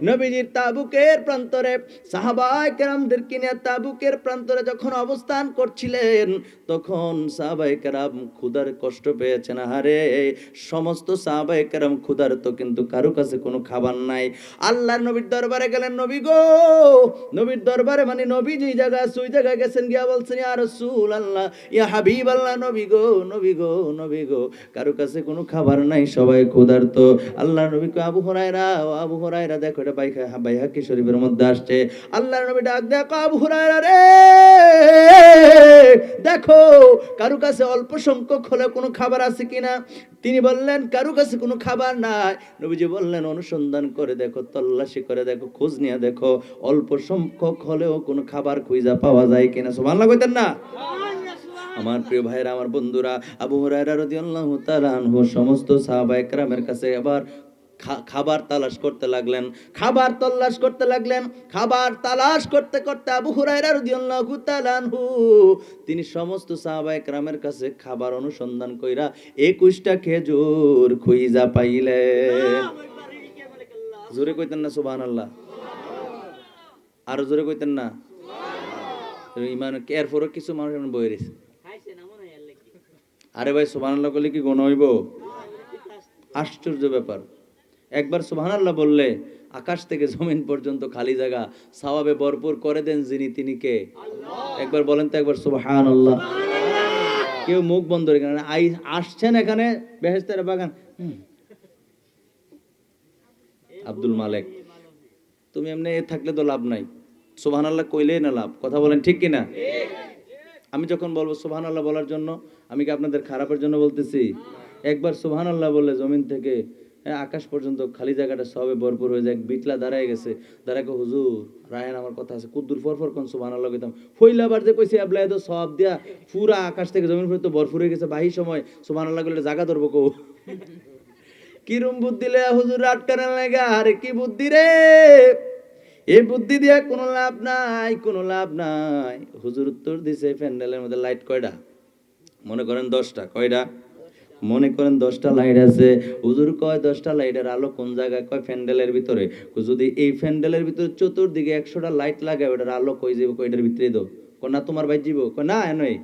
নবীজির তাবুকের প্রান্তরে সাহাবায়ে কেরামদেরকে নিয়ে তাবুকের প্রান্তরে যখন অবস্থান করছিলেন, তখন সাহাবায়ে কেরাম ক্ষুধার কষ্ট পেয়েছেন। আহারে, সমস্ত সাহাবায়ে কেরাম ক্ষুধার্ত, কিন্তু কারো কাছে কোনো খাবার নাই। আল্লাহর নবীর দরবারে গেলেন, নবী গো, নবীর দরবারে মানে নবী যেই জায়গা আছে ওই জায়গায় গেছেন, গিয়া বলছেন, ইয়া রাসূলুল্লাহ, ইয়া হাবিবাল্লাহ, নবী গো, নবী গো, নবী গো, কারো কাছে কোনো খাবার নাই, সবাই ক্ষুধার্ত। আল্লাহর নবী কয়, আবু হুরায়রা, ও আবু হুরায়রা, দেখো এটা বাইহাকি শরীফের মধ্যে আসছে। আল্লাহর নবী ডাক দেখো, আবু হুরায়রা রে, দেখো কারো কাছে অল্প সংখ্যক হলে কোনো খাবার আছে কিনা। তিনি বললেন, কারো কাছে কোনো খাবার নাই। নবীজি বললেন, অনুসন্ধান করে দেখো, তল্লাশি করে দেখো, খোঁজ নিয়ে দেখো, অল্প সংখ্যক হলেও কোনো খাবার খুঁজা পাওয়া যায় কিনা। সুবহানাল্লাহ কইতেন না? আমার প্রিয় ভাইরা, আমার বন্ধুরা, আবু হুরায়রা রাদিয়াল্লাহু তাআলা আনহু সমস্ত সাহাবায়ে কেরামের কাছে আবার খাবার তালাশ করতে লাগলেন, খাবার তল্লাশ করতে লাগলেন। খাবার তালাশ করতে করতে আবু হুরায়রা রাদিয়াল্লাহু তাআলা আনহু তিনি সমস্ত সাহাবায়ে কেরামের কাছে খাবার অনুসন্ধান কইরা 21টা খেজুর খুঁজা পাইলেন। জোরে কইতেন না সুবহানাল্লাহ? আরো জোরে কইতেন না? ইমান এরপরও কিছু মানুষ বই রয়েছে। আরে ভাই, সুবহানাল্লাহ বলে কি গুণ হইব? আশ্চর্য ব্যাপার। একবার সুবহানাল্লাহ বললে আকাশ থেকে জমিন পর্যন্ত খালি জায়গা সওয়াবে ভরপুর করে দেন যিনি, তিনি কে? একবার বলেন তো একবার সুবহানাল্লাহ। কেউ মুখ বন্ধ রেখে আসছেন এখানে বেহেশতের বাগান। আব্দুল মালেক, তুমি এমনি থাকলে তো লাভ নাই, সুবহানাল্লাহ কইলেই না লাভ। কথা বলেন ঠিক কিনা? আমি যখন বলবো সুবহানাল্লাহ বলার জন্য, আমি কি আপনাদের খারাপের জন্য বলতেছি? একবার সুবহানাল্লাহ বললে জমিন থেকে আকাশ পর্যন্ত খালি জায়গাটা সবে ভরপুর হয়ে যায়। বিটলা দাঁড়ায় গেছে, দাঁড়ায় কো, হুজুর রায়ন আমার কথা আছে, কুদ্দুর ফরফর কোন সুবহানাল্লাহ কইতাম, ফইলাবার যে কইছি এবলাই তো সব দিয়া পুরা আকাশ থেকে জমিন পর্যন্ত ভরপুর হয়ে গেছে, বাহি সময় সুবহানাল্লাহ কইলে জায়গা ধরবো কো। কিরম বুদ্ধি লে হুজুর আটকানোর লাগা? আরে কি বুদ্ধি রে, এই বুদ্ধি দিয়ে কোনো লাভ নাই, কোনো লাভ নাই। হুজুর উত্তর দিছে, প্যান্ডেলের মধ্যে লাইট কয়টা? মনে করেন 10টা। কয়টা? মনে করেন 10টা লাইট আছে। হুজুর কয় 10টা লাইটের আলো কোন জায়গায়? কয় প্যান্ডেলের ভিতরে। যদি এই প্যান্ডেলের ভিতরে চতুর্দিকে 100টা লাইট লাগায়, ওটার আলো কই যাবো? কয়টার ভিতরে দাও? না তোমার ভাই যাবো? কয় না, এনই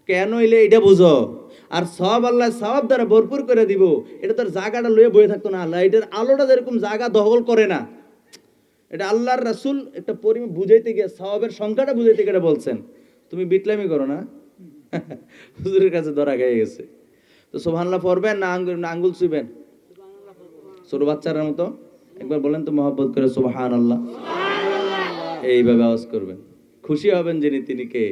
কেন হইলে এটা বুঝো। আর সব আল্লাহ সব দ্বারা ভরপুর করে দিব। এটা তোর জায়গাটা লয়ে বয়ে থাকতো না। লাইটের আলোটা যেরকম জায়গা দখল করে না, এটা আল্লাহর রাসূল একটা পরিমাণ বুঝাইতে গিয়ে সওয়াবের সংখ্যাটা বুঝাইতে গিয়ে বলছেন। তুমি বিটলামি করো না, হুজুরের কাছে ধরা খেয়ে গেছে। তো সুবহানাল্লাহ পড়বেন না আঙ্গুল ছুঁবেন? ছোট বাচ্চার মতো একবার বলেন তো মহব্বত করে সুবহানাল্লাহ। এইভাবে আওয়াজ করবেন, খুশি হবেন যিনি, তিনি কে?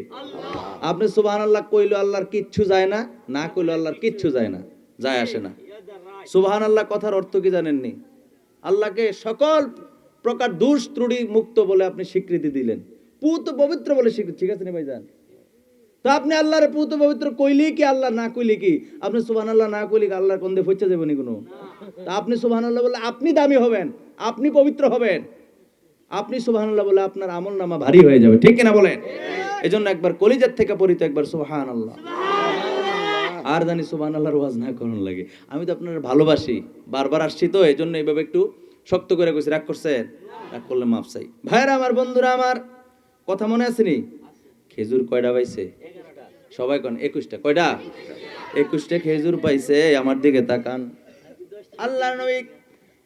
আপনি সুবহানাল্লাহ কইলো আল্লাহর কিচ্ছু যায় না, না কইলো আল্লাহর কিচ্ছু যায় না, যায় আসে না। সুবহানাল্লাহ কথার অর্থ কি জানেননি? আল্লাহকে সকল প্রকার দোষ ত্রুটি মুক্ত বলে আপনি স্বীকৃতি দিলেন, পুত পবিত্র বলে স্বীকৃতি। ঠিক আছে নি ভাইজান? তো আপনি আল্লাহর পুত পবিত্র কইলি কি, আল্লাহ না কইলি কি? আপনি সুবহানাল্লাহ না কইলি কি আল্লাহর কোন দিয়ে ফইচা যাবেনি কোনো? তা আপনি সুবহানাল্লাহ বলে আপনি দামি হবেন, আপনি পবিত্র হবেন। আপনি সুবহানাল্লাহ বলে আপনার আমলনামা ভারী হয়ে যাবে। ঠিক কিনা বলেন? এজন্য একবার কলিজার থেকে পড়িতে একবার সুবহানাল্লাহ। আর জানি সুবহানাল্লাহর ওয়াজ না করুন লাগে। আমি তো আপনার ভালোবাসি, বারবার আসছি তো, এজন্য এইভাবে একটু শক্ত করে কইছি। রাগ করছেন? রাগ করলে মাফ চাই। ভাইরা আমার, বন্ধুরা আমার, কথা মনে আসেনি? খেজুর কয়টা পাইছে? সবাই কোন 21টা। কয়টা? 21টা খেজুর পাইছে। আমার দিকে তাকান। আল্লাহর নবী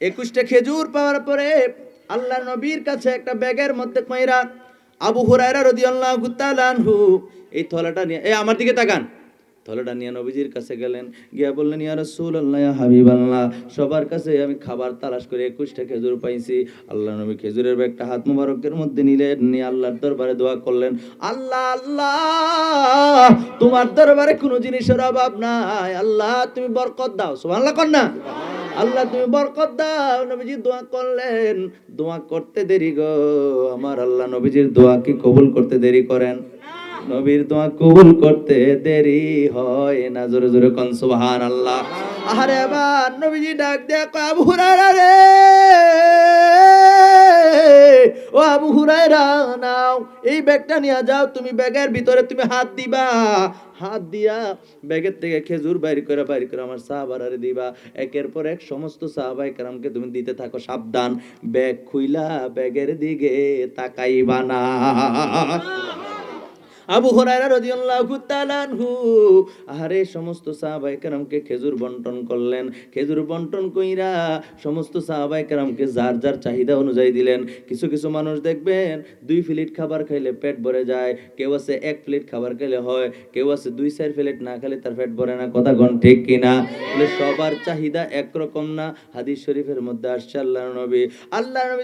21টা খেজুর পাওয়ার পরে আল্লাহর নবীর কাছে একটা ব্যাগের মধ্যে কইরা আবু হুরায়রা রাদিয়াল্লাহু তাআলা আনহু এই থলাটা নিয়ে, আমার দিকে তাকান, থলাটা নিয়ে নবীজির কাছে গেলেন, গিয়া বললেন, ইয়া রাসূলুল্লাহ, ইয়া হাবিবাল্লাহ, সবার কাছে আমি খাবার তালাশ করে 21টা খেজুর পাইছি। আল্লাহর নবী খেজুরের ব্যাগটা হাত মুবারকের মধ্যে নিলেন, নিয়ে আল্লাহর দরবারে দোয়া করলেন, আল্লাহ আল্লাহ, তোমার দরবারে কোনো জিনিসের অভাব নাই, আল্লাহ তুমি বরকত দাও। সুবহানাল্লাহ কর না? আল্লাহ তুমি বরকত দাও। নবীজি দোয়া করলেন। দোয়া করতে দেরি গো আমার আল্লাহ নবীজির দোয়া কি কবুল করতে দেরি করেন? নবীর দোয়া কবুল করতে দেরি হয় না। জোরে জোরে কোন সুবহানাল্লাহ। আরে আবার নবীজি ডাক দেয়া কয়, আবু হুরায়রা রে, ও আবু হুরায়রা নাও এই ব্যাগটা নিয়ে যাও, তুমি ব্যাগের ভিতরে তুমি হাত দিবা, হাত দিয়া ব্যাগের থেকে খেজুর বাইর করে আমার সাহাবারে দিবা, একের পর এক সমস্ত সাহাবায়ে কেরামকে তুমি দিতে থাকো, সাবধান ব্যাগ খুইলা ব্যাগের দিকে তাকাইবা না। আবু হুরায়রা রাদিয়াল্লাহু তাআলা আনহু আরে সমস্ত সাহাবায়ে কেরামকে খেজুর বন্টন করলেন, খেজুর বন্টন কইরা সমস্ত সাহাবায়ে কেরামকে যার যার চাহিদা অনুযায়ী দিলেন। কিছু কিছু মানুষ দেখবেন 2 প্লেট খাবার খাইলে পেট ভরে যায়, কেউ আছে 1 প্লেট খাবার খেলে হয়, কেউ আছে 2-4 প্লেট না খেলে তার পেট ভরে না। কথা কোন ঠিক কিনা? বলে সবার চাহিদা একরকম না। হাদিস শরীফের মধ্যে আসছে আল্লাহর নবী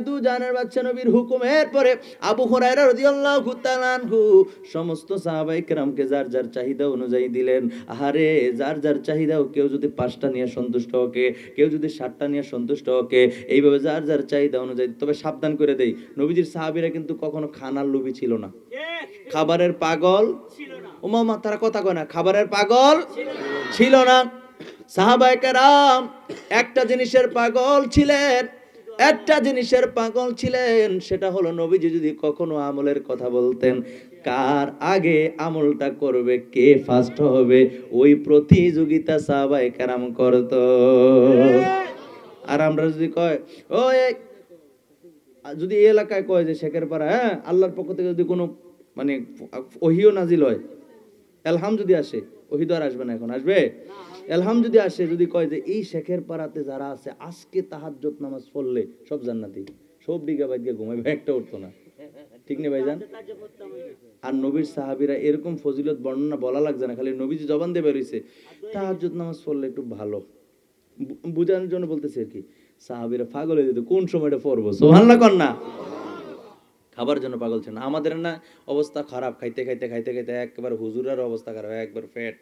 দু জানের বাচ্চা নবীর হুকুমের পরে আবু হুরায়রা রাদিয়াল্লাহু তাআলা আনহু সমস্ত সাহাবায়ে কেরামকে যার যার চাহিদা অনুযায়ী দিলেন। আহারে যার যার চাহিদাও, কেউ যদি 5টা নিয়ে সন্তুষ্ট ওকে, কেউ যদি 7টা নিয়ে সন্তুষ্ট ওকে, এইভাবে যার যার চাহিদা অনুযায়ী। তবে সাবধান করে দেই, নবীজির সাহাবীরা কিন্তু কখনো খানার লোভী ছিল না, খাবারের পাগল ছিল না। ও মামা তারা কথা কয় না, খাবারের পাগল ছিল না। সাহাবায়ে কেরাম একটা জিনিসের পাগল ছিলেন, একটা জিনিসের পাগল ছিলেন, সেটা হলো নবীজি যদি কখনো আমলের কথা বলতেন, কার আগে আমলটা করবে, কে ফার্স্ট হবে, ওই প্রতিযোগিতা সাহাবায়ে কেরাম করত। আর আমরা যদি কয় ও যদি এই এলাকায় কয় যে শেখের পাড়া, হ্যাঁ আল্লাহর পক্ষ থেকে যদি কোনো মানে ওহিও নাজিল হয়, এলহাম যদি আসে, ওহি তো আর আসবে না, এখন আসবে এলহাম যদি আসে, যদি কয় যে এই শেখের পাড়াতে যারা আছে আজকে তাহাজ্জুদ নামাজ পড়লে সব জান্নাতি, সব বিঘা বাইকে ঘুমাইবে, একটা উঠতো না, ঠিক নেই ভাইজান? আর নবীর সাহাবীরা এরকম ফজিলত বর্ণনা বলা লাগছে না, খালি নবীজি জবান দিয়ে বেরিয়েছে তাহাজ্জুদ নামাজ পড়লে একটু ভালো, বুঝানোর জন্য বলতেছে আর কি। সাহাবীরা পাগল হয়ে যেত কোন সময়টা পড়বো, সুবহানাল্লাহ কর না। খাবার জন্য পাগল ছিল না। আমাদের না অবস্থা খারাপ, খাইতে খাইতে খাইতে খাইতে একেবারে হুজুরের অবস্থা খারাপ, একবার ফ্যাট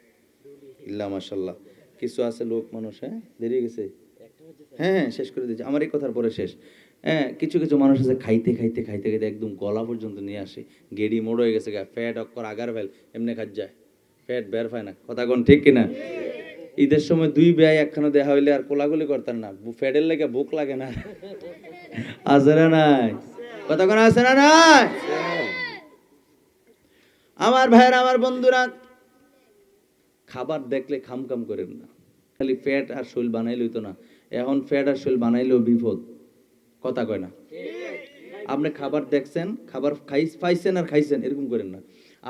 ইল্লা মাশাআল্লাহ। কিছু আছে লোক মানুষ, হ্যাঁ দেরি গেছে, হ্যাঁ শেষ করে দিয়েছে আমার এই কথার পরে শেষ। হ্যাঁ কিছু কিছু মানুষ আছে খাইতে খাইতে খাইতে খাইতে একদম গলা পর্যন্ত নিয়ে আসে, গেড়ি মোড় হয়ে গেছে, ফ্যাট অক্ষর আগার ফেল এমনি খাজ যায়, ফ্যাট বের পায় না। কথা কোন ঠিক কিনা? ঈদের সময় 2 ব্যয় একখানে দেখা হইলে আর কোলাগুলি করতেন না, ফ্যাটের লেগে ভুক লাগে না, আছে না নাই? কথা কোন আছে না নাই? আমার ভাইয়ের, আমার বন্ধুরা, খাবার দেখলে খামখাম করেন না, খালি ফ্যাট আর শৈল বানাইলেই তো না, এখন ফ্যাট আর শৈল বানাইলেও বিপদ। কথা কয় না? আপনি খাবার দেখছেন, খাবার পাইছেন আর খাইছেন, এরকম করেন না।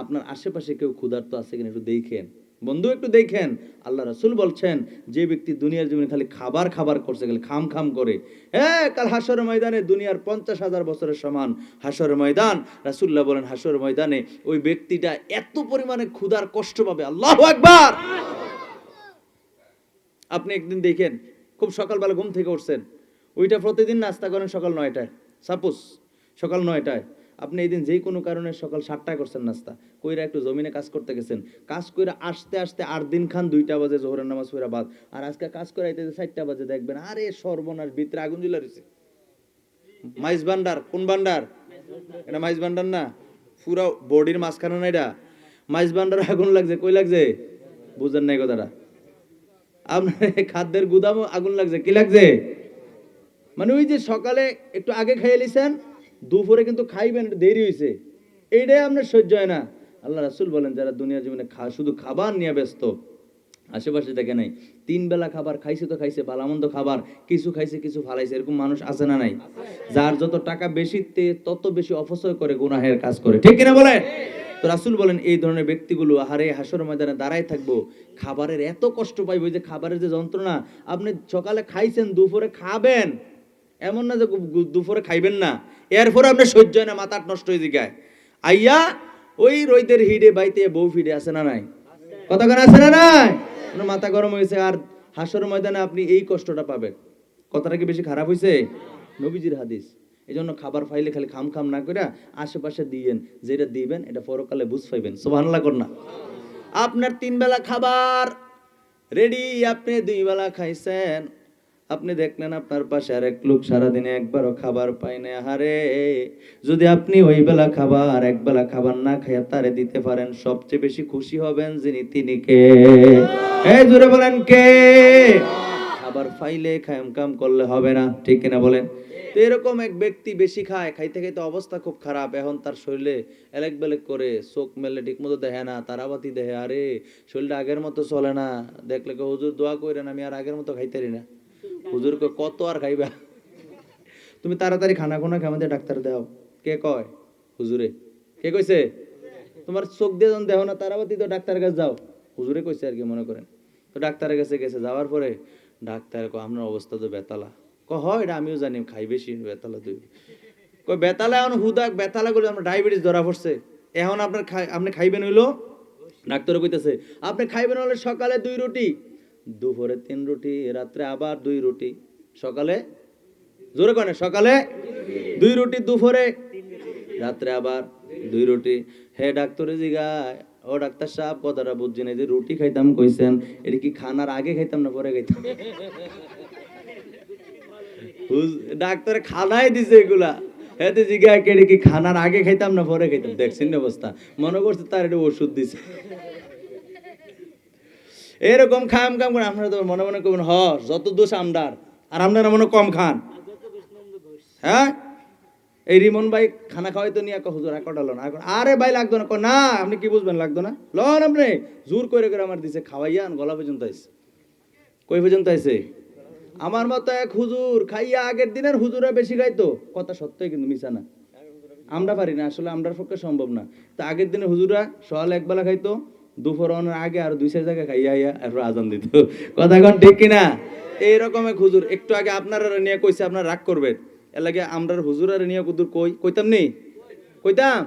আপনার আশেপাশে কেউ ক্ষুধার্ত আছে কিনা একটু দেখেন, বন্ধু একটু দেখেন। আল্লাহ রাসূল বলছেন যে ব্যক্তি দুনিয়ার জীবনে খালি খাবার খাবার করছে, খালি খাম খাম করে, হ্যাঁ কাল হাসরের ময়দানে দুনিয়ার 50,000 বছরের সমান হাসরের ময়দান, রাসূলুল্লাহ বলেন হাসরের ময়দানে ওই ব্যক্তিটা এত পরিমাণে ক্ষুধার কষ্ট পাবে, আল্লাহু আকবার। আপনি একদিন দেখেন খুব সকালবেলা ঘুম থেকে উঠছেন, ওইটা প্রতিদিন নাস্তা করেন সকাল 9টায়, সাপোজ সকাল 9টায়, আপনি এই দিন যেই কোনো কারণে সকাল 7টায় করছেন নাস্তা, কইরা একটু জমিনে কাজ করতে গেছেন, কাজ কইরা আসতে আসতে 8 দিন খান 2টা বাজে জোহরের নামাজ পড়া বাদ, আর আজকে কাজ করে আইতে 4টা বাজে, দেখবেন আরে সর্বনাশ, ভিতরে আগুন জ্বলে রইছে। মাইজ ভান্ডার, কোন ভান্ডার এটা? মাইজ ভান্ডার না, পুরো বডির মাঝখানে না, এটা মাইজ ভান্ডার আগুন লাগছে, কই লাগছে বুঝেন নাই কথাটা? আপনার খাদ্যের গুদাম আগুন লাগছে, কি লাগছে? মানে ওই যে সকালে একটু আগে খাইয়ে লিছেন, দুপুরে কিন্তু খাইবেন দেরি হয়েছে, এইটাই আপনার সহ্য হয় না। আল্লাহ রাসূল বলেন যারা দুনিয়ার জীবনে শুধু খাবার নিয়ে ব্যস্ত, আশেপাশে দেখে নাই, 3 বেলা খাবার খাইছে তো খাইছে, ভালোমন্দ খাবার কিছু খাইছে কিছু ফালাইছে, এরকম মানুষ আছে না নাই? যার যত টাকা বেশি তত বেশি অপচয় করে, গুনাহের কাজ করে, ঠিক কিনা বলেন? তো রাসূল বলেন এই ধরনের ব্যক্তিগুলো আহারে হাসরের ময়দানে দাঁড়ায় থাকবো, খাবারের এত কষ্ট পাইবে, যে খাবারের যে যন্ত্রণা, আপনি সকালে খাইছেন দুপুরে খাবেন, এমন না যে দুপুরে খাইবেন না, এরপরে আপনার সহ্য হয় না, মাথা নষ্ট হয়ে যায় আইয়া ওই রোদের হিডে বাইতে বউ ফিডে, আছে না নাই? কথা কেন আছে না নাই? মাথা গরম হয়েছে, আর হাসরের ময়দানে আপনি এই কষ্টটা পাবেন। কথাটা কি বেশি খারাপ হয়েছে? নবীজির হাদিস। এই জন্য খাবার পাইলে খালি খাম খাম না করে আশেপাশে দিয়েন, যেটা দিবেন এটা পরকালে বুঝ পাইবেন, সুবহানাল্লাহ কর না। আপনার 3 বেলা খাবার রেডি, আপনি 2 বেলা খাইছেন, আপনি দেখলেন আপনার পাশে আর এক লোক সারাদিনে একবারও খাবার পায় না, আহারে যদি আপনি ওই বেলা খাবার, এক বেলা খাবার না খাইয়া তারে দিতে পারেন, সবচেয়ে বেশি খুশি হবেন যিনি, তিনি কে? এই জোরে বলেন কে? আবার ফাইলে খাম কাম করলে হবে না, ঠিক কিনা বলেন? তো এরকম এক ব্যক্তি বেশি খায়, খাইতে খাইতে অবস্থা খুব খারাপ, এখন তার শরীরে এলেক বেলেক করে, চোখ মেলে ঠিক মতো দেখে না, তারাবাতি দেখে, আরে শরীরটা আগের মতো চলে না, দেখলে কয়, হুজুর দোয়া কইরেন আমি আর আগের মতো খাইতেরি না। হুজুর কয়, কত আর খাইবা, তুমি তাড়াতাড়ি খানা খোনা খাই আমাদের ডাক্তার দাও। কে কয়? হুজুরে। কে কইছে? তোমার চোখ দিয়ে যখন দেখো না তারাবাতি, তো ডাক্তারের কাছে যাও। হুজুরে কইছে আর কি, মনে করেন। তো ডাক্তারের কাছে গেছে, যাওয়ার পরে ডাক্তার কয়, আপনার অবস্থা তো বেতালা। হয় এটা আমিও জানি, খাই বেশি বেতালা দুই। কয় বেতালা, এখন হুদা বেতালা গুলো আমরা ডায়াবেটিস ধরা পড়ছে, এখন আপনার আপনি খাইবেন হইলো, ডাক্তার কইতেছে আপনি খাইবেন হলে সকালে 2 রুটি, দুপুরে 3 রুটি, রাত্রে আবার 2 রুটি। সকালে জোরে কনে, সকালে 2 রুটি, দুপুরে, রাত্রে আবার 2 রুটি। হে ডাক্তারে জিগায়, ও ডাক্তার সাহেব কথাটা বুঝছি না, যে রুটি খাইতাম কইছেন, এটা কি খানার আগে খাইতাম না পরে খাইতাম? ডাক্তার খানাই দিছে এগুলা, এতে জিগায় কেড়ে কি খানার আগে খাইতাম না পরে খাইতাম? দেখছেন অবস্থা, মনে করছে তার এটা ওষুধ দিছে। এরকম খাম কাম করে আপনারা তো মনে মনে করবেন, যত দোষ আমদার, আর আপনারা মনে কম খান। হ্যাঁ, এই রিমন ভাই খানা খাওয়াই তো নিয়ে হুজুর কটালো না, আরে ভাই লাগতো না, না আপনি কি বুঝবেন লাগতো না, লন আপনি জোর করে করে আমার দিছে, খাওয়াইয়ান গলা পর্যন্ত আইছে। কই পর্যন্ত আইছে? আমার মতো এক হুজুর খাইয়া আগের দিনের হুজুরা বেশি খাইতো, কথা সত্যই কিন্তু মিছা না। আমরা পারি না আসলে, আমরার পক্ষে সম্ভব না। তা আগের দিনে হুজুরা সকালে একবেলা খাইতো, দুপুর অনের আগে আর 2-4 জায়গায় খাইয়া আইয়া এরপর আজান দিত। কথা কন ঠিক কিনা? এইরকম এক হুজুর, একটু আগে আপনারা নিয়ে কইছে, আপনারা রাগ করবেন, এর লাগে আমরার হুজুরার নিয়ে কুদুর কইতাম নি, কইতাম।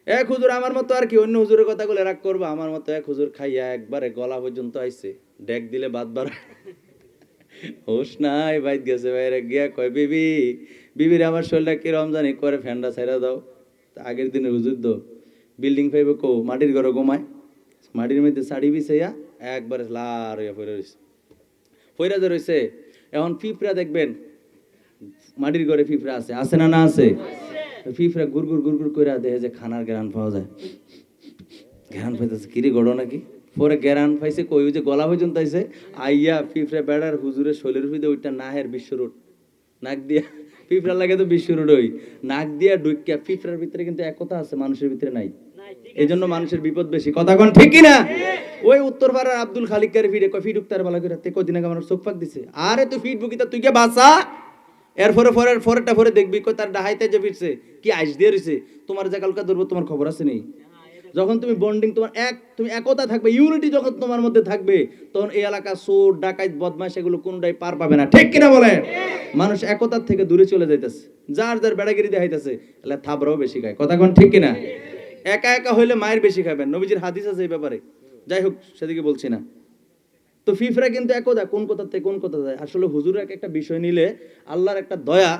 এক হুজুর আমার মতো আর কি, অন্য হুজুরের কথা বলে রাগ করবো, আমার মতো এক হুজুর খাইয়া একবারে গলা পর্যন্ত আইছে, ডেক দিলে বাদ বাড়া হোস নাই, বাইত গেছে বাইরে গিয়া কয়, বিবির আমার শরীরটা কিরম জানি করে, ফ্যানটা ছাইড়া দাও। আগের দিনে হুজুর তো বিল্ডিং ফাইবে মাটির ঘরে ঘুমায়, মাটির মধ্যে শাড়ি বিছাইয়া একবারে লার হইয়া পড়ে রয়েছে, পইরা যে রয়েছে। এখন পিঁপড়া দেখবেন, মাটির ঘরে পিঁপড়া আছে, আছে না? না আছে। পিঁপড়া গুড়গুড় গুড়গুড় করে দেখে যে খানার গ্রান পাওয়া যায়, গ্রান পাইতেছে, কিরে গড়ো নাকি, পরে গ্রান পাইছে কই, যে গলা পর্যন্ত আইছে, আইয়া পিঁপড়া বেড়ার হুজুরের শৈলের ভিতরে ওইটা নাহের বিশ্বরোড, নাক দিয়া পিঁপড়া লাগে তো বিশ্বরোড, ওই নাক দিয়া ঢুকিয়া, পিঁপড়ার ভিতরে কিন্তু একতা আছে, মানুষের ভিতরে নাই, এই জন্য মানুষের বিপদ বেশি। কথা কোন ঠিক কিনা? ওই উত্তর পাড়ার আব্দুল খালিকের ফিরে কয়, ফিট উক্তার বালা করে কদিন আগে আমার চোখ ফাঁক দিছে, আরে তুই ফিট বুকিতা তুই কে বাঁচা, এরপরে পরেরটা পরে দেখবি কই তার ডাহাইতে যে ফিরছে, কি আইস দিয়ে রইছে, তোমার যে কালকা ধরবো, তোমার খবর আছে নেই। যখন তুমি বন্ডিং, তুমি একতা থাকবে, ইউনিটি যখন তোমার মধ্যে থাকবে, তখন এই এলাকা চোর ডাকাইত বদমাশ এগুলো কোনটাই পার পাবে না, ঠিক কিনা বলে? মানুষ একতার থেকে দূরে চলে যাইতেছে, যার যার বেড়াগিরি দেখাইতেছে, এলা থাবরাও বেশি খায়। কথা কোন ঠিক কিনা? একা একা হইলে মায়ের বেশি খাবেন, নবীজির হাদিস আছে এই ব্যাপারে। যাই হোক, সেদিকে বলছি না। তো ফিফরা কিন্তু একদা, কোন কথা থেকে কোন কথা যায়। আসলে হুজুর একটা বিষয় নিলে আল্লাহর একটা দয়া,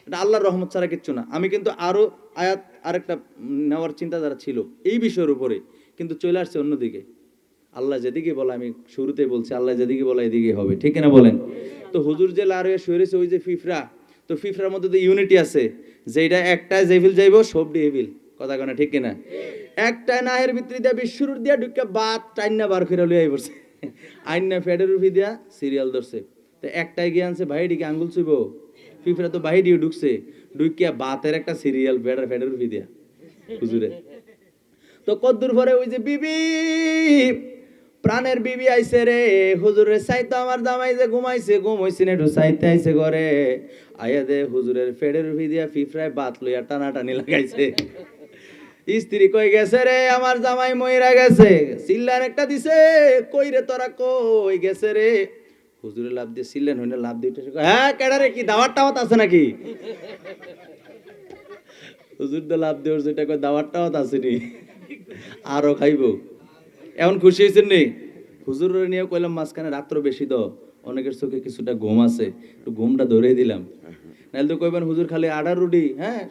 এটা আল্লাহর রহমত ছাড়া কিচ্ছু না। আমি কিন্তু আরো আয়াত আরেকটা নেওয়ার চিন্তাধারা ছিল এই বিষয়ের উপরে, কিন্তু চলে আসছে অন্যদিকে। আল্লাহ যেদিকে বলে, আমি শুরুতেই বলছি, আল্লাহ যেদিকে বলে এদিকে হবে, ঠিক না বলেন? তো হুজুর যে লাড়িয়ে শুয়েছে ওই যে ফিফরা, তো ফিফরার মধ্যে তো ইউনিটি আছে, যেটা একটা জেভিল যাইব সব ডিভিল। কথা কনা ঠিক কিনা? একটা নাহের ভিতরে দিয়া বিশ্বরুর দিয়া ঢুকে বাত টাইনা বার করে লইয়াই পড়ছে, আইনা ফেডের উফি দিয়া সিরিয়াল ধরছে। তো একটাই গিয়ে আনছে ভাইডিকে আঙ্গুল চুইব, ফিফরা তো বাহিডিও ঢুকছে, ঢুকিয়া বাতের একটা সিরিয়াল ফেডের উফি দিয়া হুজুরে। তো কদ্দুর পরে ওই যে বিবি, প্রাণের বিবি আইছে রে, হুজুরের চাইতো আমার জামাই যে ঘুমাইছে, ঘুম হইছে না, একটু চাইতে আইছে ঘরে, আইয়া দে হুজুরের ফেডের উফি দিয়া ফিফরায় বাত লইয়া টানাটানি লাগাইছে। স্ত্রী কই গেছে রে, আমার জামাই মইরা গেছে, সিল্লার একটা দিছে, কই রে তোরা, কই গেছে রে? হুজুরে লাভ দিয়ে সিল্লেন হইনা লাভ দিয়ে, হ্যাঁ কেডা রে, কি দাওয়াত টাওয়াত আছে নাকি? হুজুর তো লাভ দিয়ে যেটা কই দাওয়াত টাওয়াত আসেনি, আরো খাইবো। এখন খুশি হয়েছেন নি? হুজুরের নিয়ে কইলাম মাঝখানে রাত্র বেশি তো, অনেকের চোখে কিছুটা ঘুম আছে, একটু ঘুমটা ধরে দিলাম। নাহলে তো কইবেন হুজুর খালি আডার রুটি, হ্যাঁ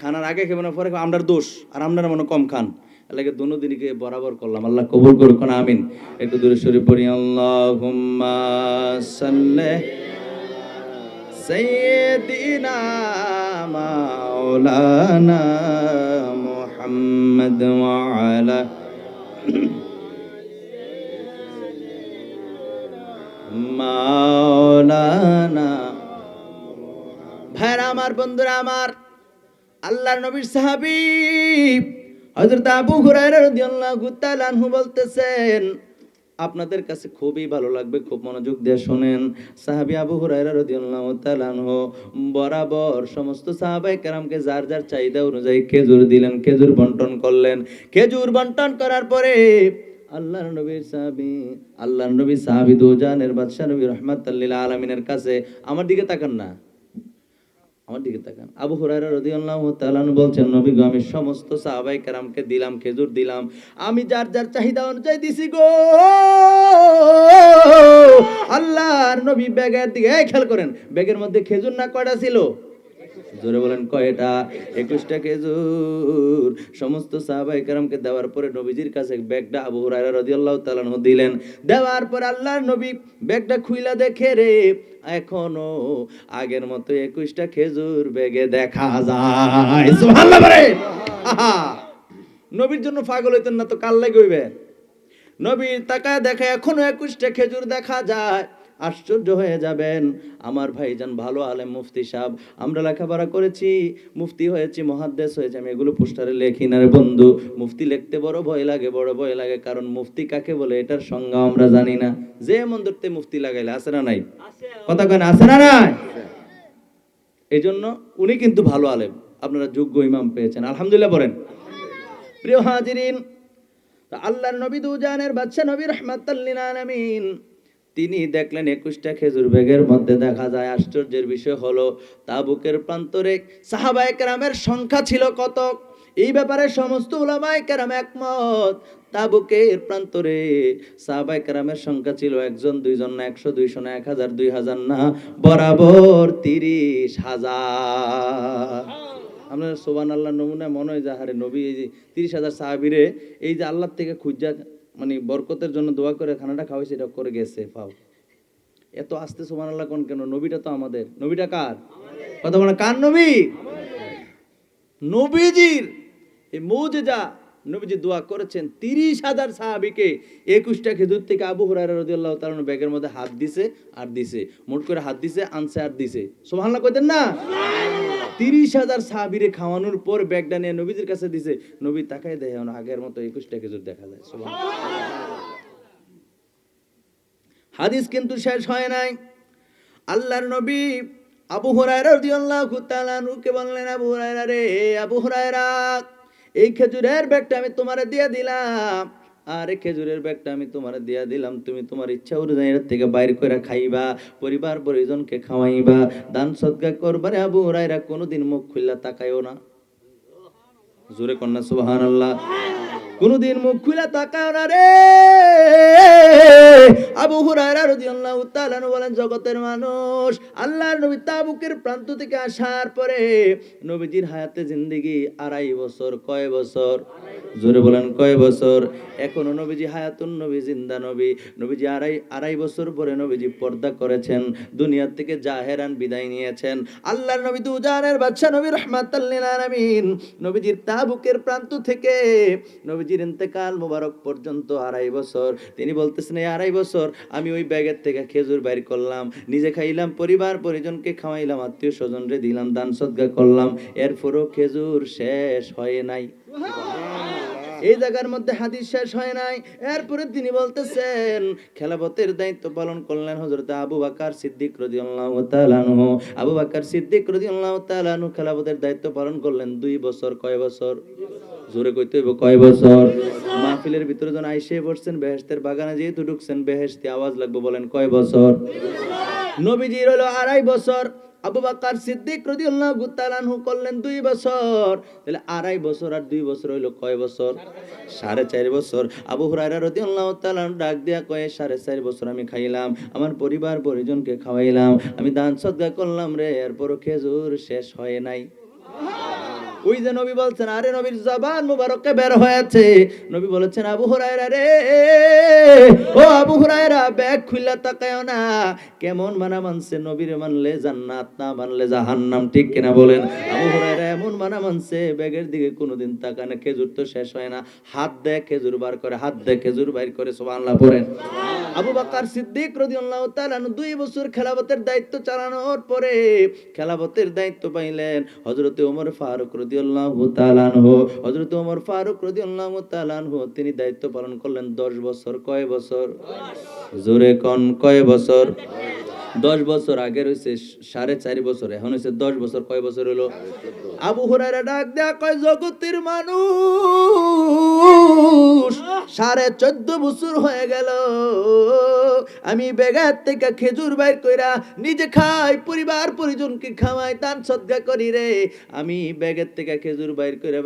খানার আগে খেবেন না পরে, আমরার দোষ, আর আপনারা মনে কম খান। এলাকে দোনো দিনকে বরাবর করলাম, আল্লাহ কবুল করুক না, আমিন। একটু দূরে সরে পড়ি, আল্লাহুম্মা সাল্লি সাইয়্যিদিনা মাওলানা মুহাম্মদ ওয়া আলা মাওলানা। ভাইরা আমার, বন্ধুরা আমার, আল্লাহর নবীর সাহাবী হযরত আবু হুরায়রা রাদিয়াল্লাহু তাআলা আনহু বলতেছেন, আপনাদের কাছে খুবই ভালো লাগবে, খুব মনোযোগ দিয়ে শুনেন। সাহাবী আবু হুরায়রা রাদিয়াল্লাহু তাআলা আনহু বরাবর সমস্ত সাহাবায়ে কেরামকে যার যার চাহিদা অনুযায়ী খেজুর দিলেন, খেজুর বন্টন করলেন। খেজুর বন্টন করার পরে আল্লাহর নবী সাহাবী দুজানের বাদশা নবী রাহমাতাল লিল আলামিনের কাছে, আমার দিকে তাকান না, আমার দিকে তাকান। আবু হুরায়রা রাদিয়াল্লাহু তাআলা আনহু বলছেন, নবী গো, আমি সমস্ত সাহাবায়ে কেরামকে দিলাম, খেজুর দিলাম, আমি যার যার চাহিদা অনুযায়ী দিছি গো। আল্লাহর নবী ব্যাগের দিকে, এই খেয়াল করেন, ব্যাগের মধ্যে খেজুর না কয়টা ছিল? জোরে বলেন কয়টা? 21টা খেজুর সমস্ত সাহাবায়ে কেরামকে দেওয়ার পরে নবীজির কাছে ব্যাগটা আবু হুরায়রা রাদিয়াল্লাহু তাআলা আনহু দিলেন। দেওয়ার পর আল্লাহর নবী ব্যাগটা খুইলা দেখে রে, এখনো আগের মতো 21টা খেজুর ব্যাগে দেখা যায়। সুবহানাল্লাহ বলে। আহা, নবীর জন্য পাগল হইতেন না তো কাল লাগে হইবে? নবীর তাকায় দেখে এখনো 21টা খেজুর দেখা যায়। আশ্চর্য হয়ে যাবেন আমার ভাইজান, ভালো আলেম মুফতি সাহেব, আমরা লেখাপড়া করেছি, মুফতি হয়েছি, মুহাদ্দিস হয়েছি, আমি এগুলো পোস্টারে লেখি না রে বন্ধু। মুফতি লিখতে বড় ভয় লাগে, বড় ভয় লাগে, কারণ মুফতি কাকে বলে এটার সংজ্ঞা আমরা জানি না। যে মন্দরতে মুফতি লাগাইলে আছে না নাই? কথা কেন আছে না নাই? এই জন্য উনি কিন্তু ভালো আলেম, আপনারা যোগ্য ইমাম পেয়েছেন, আলহামদুলিল্লাহ বলেন। প্রিয় হাজিরিন, আল্লাহর নবী দুজানের বাদশা নবী রাহমাতাল লিল আলামিন, তিনি দেখলেন 21টা খেজুর ব্যাগের মধ্যে দেখা যায়। আশ্চর্যের বিষয় হলো তাবুকের প্রান্তরে সাহাবায়ে কেরামের সংখ্যা ছিল কত? এই ব্যাপারে সমস্ত উলামায়ে কেরাম একমত। তাবুকের প্রান্তরে সাহাবায়ে কেরামের সংখ্যা ছিল 1 জন 2 জন না, 100 200 না, 1000 2000 না, বরাবর 30,000। আমরা সুবহানাল্লাহ নমুনা মনে হয় যে হারে নবী এই যে 30,000 সাহাবীরে এই যে আল্লাহর থেকে খুঁজা, মানে বরকতের জন্য দোয়া করে খানাটা খাওয়াইছে, এটা করে গেছে পাও। এত আস্তে সুবহানাল্লাহ কোন কেন? নবীটা তো আমাদের। নবীটা কার? কথা বলে কার নবী? নবীজির এই মুজিজা, নবীজি দোয়া করেছেন 30,000 সাহাবীকে 21টা খেজুর থেকে আবু হুরায়রা রাদিয়াল্লাহু তাআলা ব্যাগের মধ্যে হাত দিছে আর দিছে, মোট করে হাত দিছে, আনছে আর দিছে। সুবহানাল্লাহ কইতেন না? 30,000 সাহাবীরে খাওয়ানোর পর ব্যাগটা নিয়ে নবীজির কাছে দিছে। নবী তাকায় দেখে আগের মতো 21টা খেজুর দেখা যায়। সুবহানাল্লাহ। হাদিস কিন্তু শেষ হয় নাই। আল্লাহর নবী আবু হুরায়রা রাদিয়াল্লাহু তাআলা আনহুকে বললেন, আবু হুরায়রা রে, আবু হুরায়রা, এই খেজুরের ব্যাগটা আমি তোমারে দিয়ে দিলাম, আর এই খেজুরের ব্যাগটা আমি তোমারে দিয়ে দিলাম, তুমি তোমার ইচ্ছা অনুযায়ী এর থেকে বাইর করে খাইবা, পরিবার পরিজনকে খাওয়াইবা, দান সদকা করবা। রে আবু হুরায়রা, কোনোদিন মুখ খুললা তাকায়ও না। জোরে কন্যা সুবহানাল্লাহ। কোনদিন মুখ খুলে তাকাও না রে। আবু হুরায়রা রাদিয়াল্লাহু তাআলা আনহু বলেন, জগতের মানুষ, আল্লাহর নবী তাবুকের প্রান্ত থেকে আসার পরে নবীজির হায়াতে জিন্দেগি 2.5 বছর। কয় বছর? জোরে বলেন কয় বছর? এখনো নবীজি হায়াতুন নবী, জিন্দা নবী। নবীজি আড়াই বছর পরে নবীজি পর্দা করেছেন, দুনিয়া থেকে জাহেরান বিদায় নিয়েছেন। আল্লাহর নবী দুজানের বাদশা নবী রাহমাতাল লিল আলামিন, নবীজির তাবুকের প্রান্ত থেকে নবীজির ইন্তেকাল মোবারক পর্যন্ত 2.5 বছর। তিনি বলতেছেন, এই 2.5 বছর আমি ওই ব্যাগের থেকে খেজুর বাইর করলাম, নিজে খাইলাম, পরিবার পরিজনকে খাওয়াইলাম, আত্মীয় স্বজনরে দিলাম, দান সদকা করলাম, এরপরও খেজুর শেষ হয় নাই। এই জায়গার মধ্যে হাদিস শেষ হয় নাই। এরপরে তিনি বলতেছেন, খেলাফতের দায়িত্ব পালন করলেন হযরত আবু বকর সিদ্দিক রাদিয়াল্লাহু তাআলা আনহু। আবু বকর সিদ্দিক রাদিয়াল্লাহু তাআলা আনহু খেলাফতের দায়িত্ব পালন করলেন 2 বছর। কয় বছর? জোরে কইতে হইব, কয় বছর? মাহফিলের ভিতরে যখন আইসে পড়ছেন, বেহেশতের বাগানে যেহেতু ঢুকছেন, বেহেশতি আওয়াজ লাগবে, বলেন কয় বছর? নবীজির হলো 2.5 বছর, আবু বকর সিদ্দিক রাদিয়াল্লাহু তাআলা আনহু করলেন 2 বছর। তাহলে 2.5 বছর আর 2 বছর হইলো কয় বছর? 4.5 বছর। আবু হুরায়রা রাদিয়াল্লাহু তাআলা ডাক দিয়া কয়, 4.5 বছর আমি খাইলাম, আমার পরিবার পরিজনকে খাওয়াইলাম, আমি দান সদকা করলাম রে, এরপরও খেজুর শেষ হয় নাই। ওই যে নবী বলছেন, আরে নবীর জবান মুবারকে বের হয়েছে, নবী বলেছেন আবু হুরায়রা রে, ও আবু হুরায়রা ব্যাগ খুললা তাকায়ও না। কেমন মানা মানছে, নবীর মানলে জান্নাত, না মানলে জাহান্নাম, ঠিক কিনা বলেন? আবু হুরায়রা এমন মানা মানছে, ব্যাগের দিকে কোনোদিন তাকানে, খেজুর তো শেষ হয় না, হাত দেয় খেজুর বার করে, হাত দেয় খেজুর বাইর করে, সুবহানাল্লাহ পড়েন। আবু বকর সিদ্দিক রাদিয়াল্লাহু তাআলা 2 বছর খেলাফতের দায়িত্ব চালানোর পরে খেলাফতের দায়িত্ব পাইলেন হযরতে ওমর ফারুক রাদিয়াল্লাহু তাআলা আনহু। হযরতে ওমর ফারুক রাদিয়াল্লাহু তাআলা আনহু তিনি দায়িত্ব পালন করলেন 10 বছর। কয় বছর? জোরে কোন, কয় বছর? 10 বছর। আগে হইছে 4.5 বছর, এখন হইছে 10 বছর। কয় বছর হলো? আবু হুরায়রা ডাক দেয়া কয়, জগতের মানুষ, 14.5 বছর হয়ে গেল আমি বেগার থেকে খেজুর বাইর কইরা নিজে খাই, পরিবার পরিজনকে খাওয়াই, দান সদকা করি রে। আমি ব্যাগের থেকে খেজুর বাইর কইরা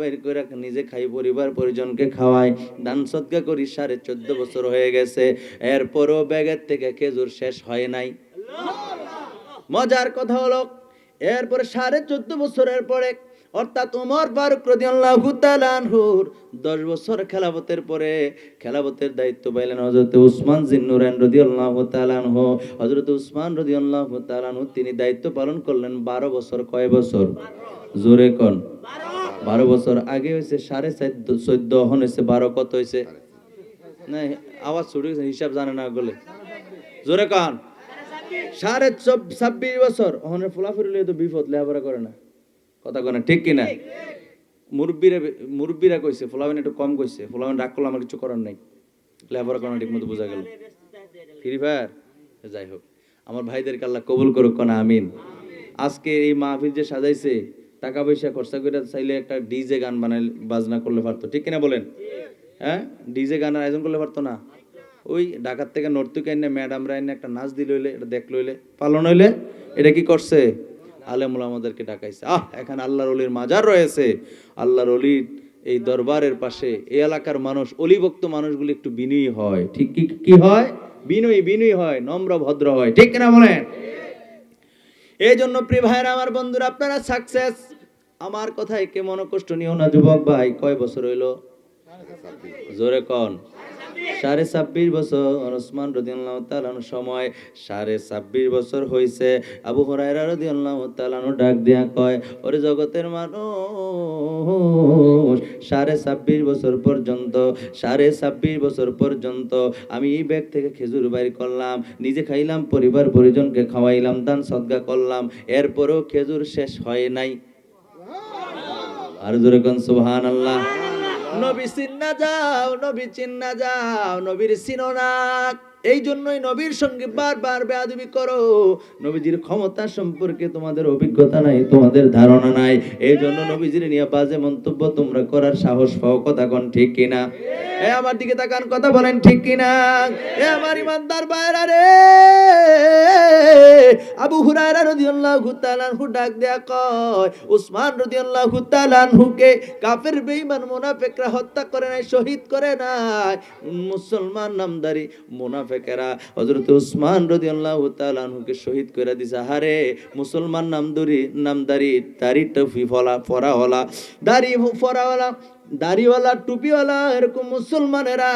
নিজে খাই, পরিবার পরিজনকে খাওয়াই, দান সদকা করি। 14.5 বছর হয়ে গেছে, এরপরও ব্যাগের থেকে খেজুর শেষ হয় নাই। মজার কথা হলো, এরপরে 14.5 বছরের পরে, অর্থাৎ ওমর ফারুক রাদিয়াল্লাহু তাআলা আনহুর 10 বছর খেলাফতের পরে খেলাফতের দায়িত্ব পাইলেন হযরত উসমান জিন্নুরাইন রাদিয়াল্লাহু তাআলা আনহু। হযরত উসমান রাদিয়াল্লাহু তাআলা আনহু তিনি দায়িত্ব পালন করলেন 12 বছর। কয় বছর? জোরে কোন। 12 বছর। আগে হইছে 14.5, এখন হইছে 12। কত হইছে? না আওয়াজ ছুটে গেছে, হিসাব জানে না বলে। জোরে কোন। 26.5 বছর। ওখানে ফুলাফুরি তো বিপদ, লেখাপড়া করে না, কথা কয় না, ঠিক কিনা? মুরব্বীরা কইছে, ফুলাবেন একটু কম কইছে, ফুলাবেন রাগ করলে আমার কিছু করার নাই, লেখাপড়া করা ঠিক মতো বোঝা গেল। ফ্রি ফায়ার, যাই হোক, আমার ভাইদেরকে আল্লাহ কবুল করুক, না আমিন। আজকে এই মাহফিল যে সাজাইছে, টাকা পয়সা খরচা করে চাইলে একটা ডিজে গান বানাই বাজনা করলে পারতো, ঠিক কিনা বলেন? হ্যাঁ, ডিজে গানের আয়োজন করলে পারতো না? ওই ঢাকার থেকে নর্তুকে এনে ম্যাডামরা এনে একটা নাচ দিল হইলে, এটা দেখ লইলে, পালন হইলে, এটা কি করছে? আলেমুল আমাদেরকে ডাকাইছে। এখানে আল্লাহর ওলির মাজার রয়েছে, আল্লাহর ওলির এই দরবারের পাশে এই এলাকার মানুষ, অলিভক্ত মানুষগুলি একটু বিনয়ী হয়, ঠিক কি হয়? বিনয়ী হয়, নম্র ভদ্র হয়, ঠিক কিনা বলেন? এই জন্য প্রিয় ভাইরা, আমার বন্ধুরা, আপনারা সাকসেস। আমার কথায় কে মনে কষ্ট নিও না যুবক ভাই। কয় বছর হইলো? জোরে কোন। 26.5 বছর। ওসমান রাদিয়াল্লাহু তাআলা সময় 26.5 বছর হইছে। আবু হুরায়রা রাদিয়াল্লাহু তাআলা ডাক দিয়া কয়, ওরে জগতের মানুষ, 26.5 বছর পর্যন্ত 26.5 বছর পর্যন্ত আমি এই ব্যাগ থেকে খেজুর বাইর করলাম, নিজে খাইলাম, পরিবার পরিজনকে খাওয়াইলাম, দান সদকা করলাম, এরপরও খেজুর শেষ হয় নাই। আর জোরে কোন সুবহানাল্লাহ। নবী চিন্না যাও, নবী চিন্না যাও, নবীর চিনো না। এই জন্যই নবীর সঙ্গে বারবার বেয়াদবি করো। নবীজির ক্ষমতা সম্পর্কে তোমাদের অভিজ্ঞতা নাই, তোমাদের ধারণা নাই, এই জন্য নবীজির নিয়ে বাজে মন্তব্য তোমরা করার সাহস পাও, কথা কোন, ঠিক কিনা? আমার দিকে তাকান, কথা বলেন, ঠিক কিনা? আমার ইমানদার ভাইরা রে, আবু হুরায়রা রাদিয়াল্লাহু তাআলা আনহু ডাক দেয়া কয়, উসমান রাদিয়াল্লাহু তাআলা আনহুকে কাফের বেঈমান মুনাফিকরা হত্যা করে নাই, শহীদ করে নাই। মুসলমান নামদারি মুনাফিকেরা হযরত উসমান রাদিয়াল্লাহু তাআলা আনহুকে শহীদ করে দিছে। আরে মুসলমান নামদারি দাড়ি টুপি পরাওয়ালা, দাড়ি পরাওয়ালা, দাড়িওয়ালা, টুপিওয়ালা এরকম মুসলমানেরা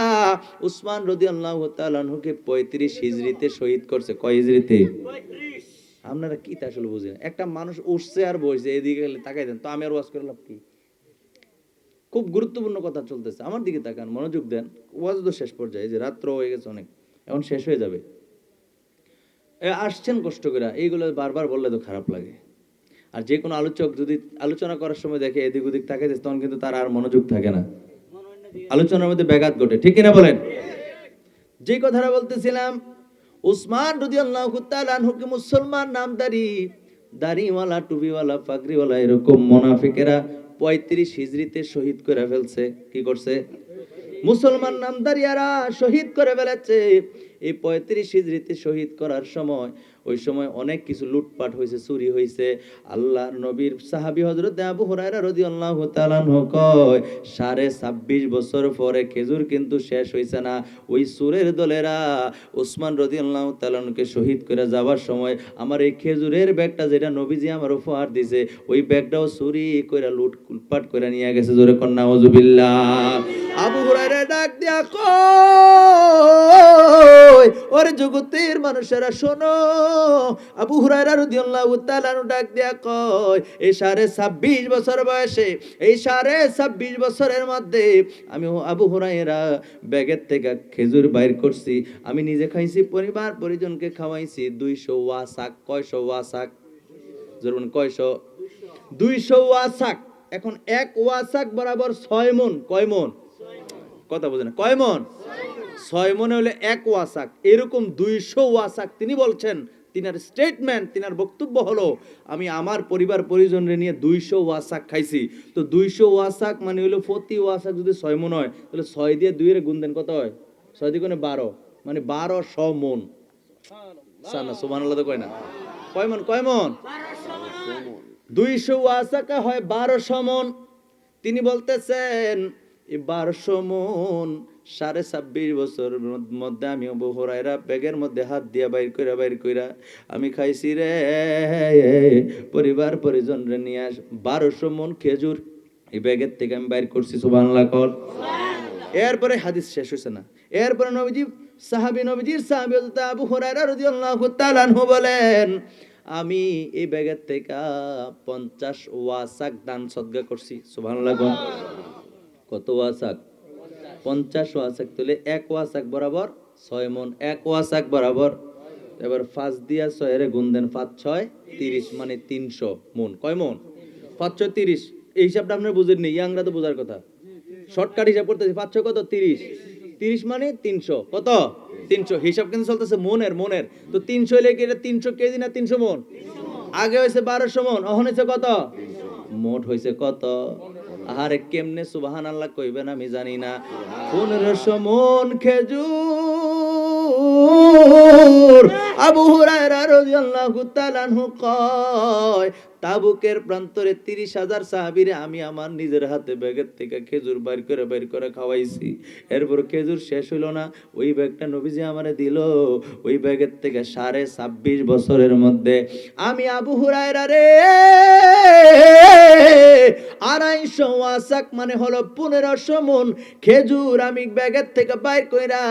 উসমান রাদিয়াল্লাহু তাআলা আনহুকে 35 হিজরিতে শহীদ করছে। কয় হিজরিতে? 35। আপনারা কি তা আসলে বুঝেন? একটা মানুষ উঠছে আর বসছে, এদিকে গেলে তাকাই দেন তো, আমি আর ওয়াজ করে লাভ কি? খুব গুরুত্বপূর্ণ কথা চলতেছে, আমার দিকে তাকান, মনোযোগ দেন। ওয়াজ তো শেষ পর্যায়ে, যে রাত্র হয়ে গেছে অনেক, এখন শেষ হয়ে যাবে। আসছেন কষ্ট করে, এইগুলো বারবার বললে তো খারাপ লাগে। আর যে কোনো আলোচক যদি আলোচনা করার সময় দেখে এদিক ওদিক তাকাইতেছে, তখন কিন্তু তার আর মনোযোগ থাকে না, আলোচনার মধ্যে ব্যাঘাত ঘটে, ঠিক কিনা বলেন? যে কথাটা বলতেছিলাম, উসমান রাদিয়াল্লাহু তাআলা আনহুকে মুসলমান নামদারি, দাড়িওয়ালা, টুপিওয়ালা, পাগড়িওয়ালা এরকম মুনাফিকেরা 35 হিজরিতে শহীদ করে ফেলছে। কি করছে? মুসলমান নামদারিয়ারা শহীদ করে ফেলেছে। এই 35 হিজরিতে শহীদ করার সময় ওই সময় অনেক কিছু লুটপাট হয়েছে, চুরি হয়েছে। আল্লাহর নবীর সাহাবী হযরত আবু হুরায়রা রাদিয়াল্লাহু তাআলা আনহু কয় 26.5 বছর পরে খেজুর কিন্তু শেষ হইছে না। ওই চোরের দলেরা ওসমান রাদিয়াল্লাহু তাআলা আনহুকে শহীদ করে যাওয়ার সময় আমার এই খেজুরের ব্যাগটা যেটা নবীজি আমার উপহার দিয়েছে ওই ব্যাগটাও চুরি করে লুটপাট করে নিয়ে গেছে। জোরে কন্না নাউজুবিল্লাহ। আবু হুরায়রা ডাক দিয়া কয় ওরে জগতের মানুষেরা শোনো। আবু হুরায়রা রাদিয়াল্লাহু তাআলা আনহু ডাক দিয়া কয় এই 26.5 বছর বয়সে, এই 26.5 বছরের মধ্যে আমি আবু হুরায়রা ব্যাগের থেকে খেজুর বাইর করছি, আমি নিজে খাইছি, পরিবার পরিজনকে খাওয়াইছি। 200 ওয়াসাক। কয়শো ওয়াসাক? জরুন কয়শো? 200 ওয়াসাক। এখন এক ওয়াসাক বরাবর 6 মণ। কয় মণ? কথা বুঝেন? কয় মণ? 6 মণে হলে এক ওয়াসাক। এরকম 200 ওয়াসাক। তিনি বলছেন, তিনার স্টেটমেন্ট, তিনার বক্তব্য হলো আমি আমার পরিবার পরিজনরে নিয়ে 200 ওয়াসাক খাইছি। তো 200 ওয়াসাক মানে হলো প্রতি ওয়াসাক যদি 6 মণ হয় তাহলে 6 দিয়ে 2 এর গুণ দেন কত হয়? 6 দিয়ে গুণে 12, মানে 1200 মণ। সুবহানাল্লাহ তো কয় না? কয় মণ? কয় মণ? 200 ওয়াসাকা হয় 1200 মণ। তিনি বলতেছেন এই 1200 মণ 26.5 বছরের মধ্যে আমি আবু হুরায়রা ব্যাগের মধ্যে হাত দিয়া বাইর কইরা আমি খাইছি রে, পরিবার পরিজন রে নিয়ে 1200 মণ খেজুর এই ব্যাগের থেকে আমি বাইর করছি। সুবহানাল্লাহ কর। এরপরে হাদিস শেষ হইছে না। এরপরে নবীজির সাহাবী হযরত আবু হুরায়রা রাদিয়াল্লাহু তাআলা আনহু বলেন আমি এই ব্যাগের থেকে 50 ওয়াসাক দান সদকা করছি। সুবহানাল্লাহ। কত ওয়াসাক? 50 ওয়াসাক। তাহলে এক ওয়াসাক বরাবর 6 মণ। এক ওয়াসাক বরাবর এবার 5 দিয়া 6 এর গুণ দেন, 5 6 30 মানে 300 মণ। কয় মণ? 5 6 30। এই হিসাবটা আপনারা বুঝেন নি, ইয়াংরা তো বোঝার কথা। শর্টকাট হিসাব করতেছি। 5 6 কত? 30। 30 মানে 300। কত? 300। হিসাব কিন্তু চলতেছে মনের। তো 300 হলে কি এটা 300 কেজি না 300 মণ? আগে হয়েছে 1200 মণ, এখন হয়েছে কত? মোট হয়েছে কত? আরে কেমনে সুবহানাল্লাহ কইবেন আমি জানি না। 1500 মণ খেজুর। আবু হুরায়রা রাদিয়াল্লাহু তাআলা আনহু কয় তাবুকের প্রান্তরে 30,000 সাহাবীরে আমি আমার নিজের হাতে ব্যাগের থেকে খেজুর বাইর করে খাওয়াইছি। এরপর খেজুর শেষ হইল না, ওই ব্যাগটা নবীজি আমারে দিল। ওই ব্যাগের থেকে 26.5 বছরের মধ্যে আমি আবু হুরায়রা রে 250 ওয়াসাক মানে হলো 1500 মণ খেজুর আমি ব্যাগের থেকে বাইর কইরা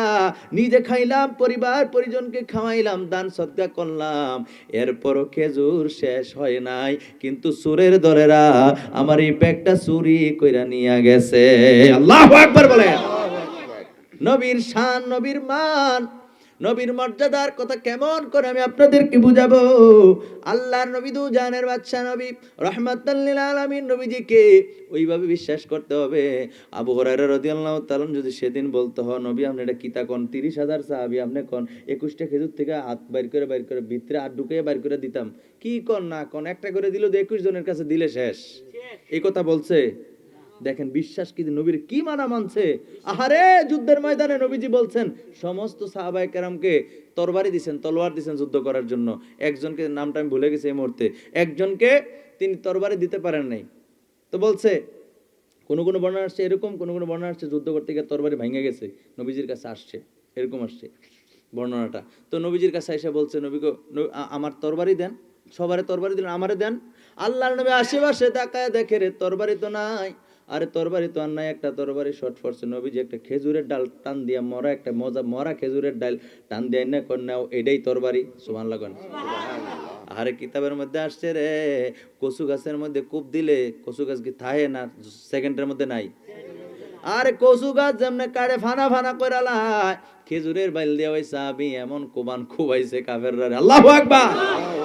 নিজে খাইলাম, পরিবার পরিজনকে খাওয়াইলাম, দান সদকা করলাম। এরপরও খেজুর শেষ হয় নাই, কিন্তু চোরের দলেরা আমার এই ব্যাগটা চুরি কইরা নিয়ে গেছে। আল্লাহু আকবার বলেন। নবীর শান, নবীর মান, নবীর মর্যাদার কথা কেমন করে আমি আপনাদেরকে বুঝাবো। আল্লাহর নবী দু জাহানের বাদশা নবী রাহমাতাল লিল আলামিন নবীজিকে ওইভাবে বিশ্বাস করতে হবে। আবু হুরায়রা রাদিয়াল্লাহু তাআলা যদি সেদিন বলতে হয় নবী আপনি এটা কিতা কোন, 30,000 সাহাবী আপনি কোন 21টা খেজুর থেকে হাত বাইর করে ভিতরে হাত ঢুকিয়ে বাইর করে দিতাম, কি কোন না কোন একটা করে দিল 21 জনের কাছে দিলে শেষ, এই কথা বলছে। দেখেন বিশ্বাস কি, নবীর কি মানা মানছে। আহারে যুদ্ধের ময়দানে নবীজি বলছেন সমস্ত সাহাবায়ে কেরামকে তরবারি দিবেন, তলোয়ার দিবেন যুদ্ধ করার জন্য। একজনকে নামটা আমি ভুলে গেছি এই মুহূর্তে, একজনকে তিনি তরবারি দিতে পারেন নাই। তো বলছে কোন বর্ণনা আসছে এরকম, কোন বর্ণনা আসছে যুদ্ধ করতে গিয়ে তরবারি ভেঙে গেছে, নবীজির কাছে আসছে, এরকম আসছে বর্ণনাটা। তো নবীজির কাছে এসে বলছে নবীকে আমার তরবারি দেন, সবারে তরবারি দিলেন, আমারে দেন। আল্লাহর নবী আশেপাশে তাকায় দেখে রে তরবারি তো নাই। আরে তরবারি তো আর নাই, একটা তরবারি শর্ট পড়ছে। নবীজি একটা খেজুরের ডাল টান দিয়া মরা খেজুরের ডাল টান দিয়া না কর নাও, এটাই তরবারি। সুবহানাল্লাহ। আরে কিতাবের মধ্যে আসছে রে কচু গাছের মধ্যে কূপ দিলে কচু গাছ কি থাহে না সেকেন্ডের মধ্যে নাই। আরে কচু গাছ যেমনে কাড়ে ফানা করে লাই, খেজুরের বাইল দিয়া ওই সাহাবী এমন কোবান খুবাইছে কাফেররা। আল্লাহু আকবার।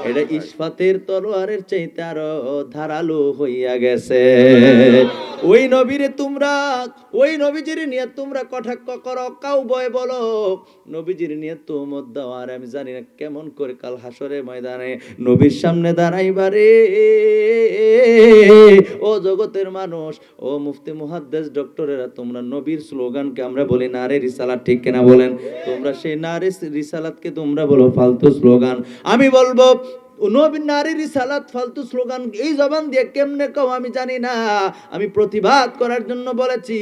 এটা ইসফাতের তলোয়ারের চাইতে আরো ধারালো হইয়া গেছে। ওই নবীরে তোমরা, ওই নবীজির নিয়ে তোমরা কটাক্ষ করো, কাউ ভয় বলো, নবীজির নিয়ে তোমর দাও। আর আমি জানি না কেমন করে কাল হাসরের ময়দানে নবীর সামনে দাঁড়াইবারে। ও জগতের মানুষ, ও মুফতি মুহাদ্দিস ডক্টরেরা, তোমরা নবীর স্লোগানকে আমরা বলি না রে রিসালাত, ঠিক কিনা বলেন? তোমরা সেই নারী রিসালাতকে তোমরা বলো ফালতু স্লোগান। আমি বলবো নবীর নারী রিসালাত ফালতু স্লোগান এই জবান দিয়ে কেমনে কও আমি জানি না। আমি প্রতিবাদ করার জন্য বলেছি,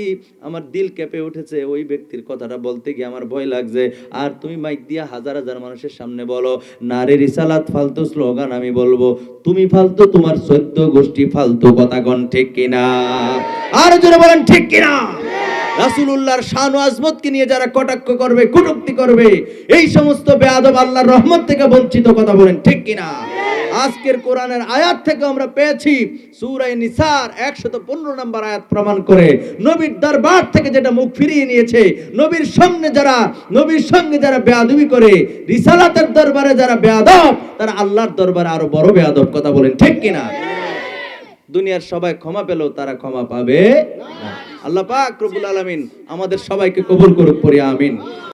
আমার দিল কেঁপে উঠেছে ওই ব্যক্তির কথাটা বলতে গিয়ে আমার ভয় লাগছে। আর তুমি মাইক দিয়া হাজার হাজার মানুষের সামনে বলো নারী রিসালাত ফালতু স্লোগান, আমি বলবো তুমি ফালতু, তোমার 14 গোষ্ঠী ফালতু। কথা কোন ঠিক কিনা? আর জোরে বলেন ঠিক কিনা? রাসূলুল্লাহর শান ও আজমতকে নিয়ে যারা কটাক্ষ করবে, কটূক্তি করবে, এই সমস্ত বেয়াদব আল্লাহর রহমত থেকে বঞ্চিত। কথা বলেন ঠিক কিনা? আজকের কোরআনের আয়াত থেকে আমরা পেয়েছি সূরা নিসার 115 নম্বর আয়াত প্রমাণ করে নবীর দরবার থেকে যেটা মুখ ফিরিয়ে নিয়েছে, নবীর সঙ্গে যারা বেয়াদবি করে, রিসালাতের দরবারে যারা বেয়াদব, তারা আল্লাহর দরবারে আরো বড় বেয়াদব। কথা বলেন ঠিক কিনা? দুনিয়ার সবাই ক্ষমা পেলেও তারা ক্ষমা পাবে না। আল্লাহ পাক রব্বুল আলামিন আমাদের সবাইকে কবুল করুক, পড়ি আমিন।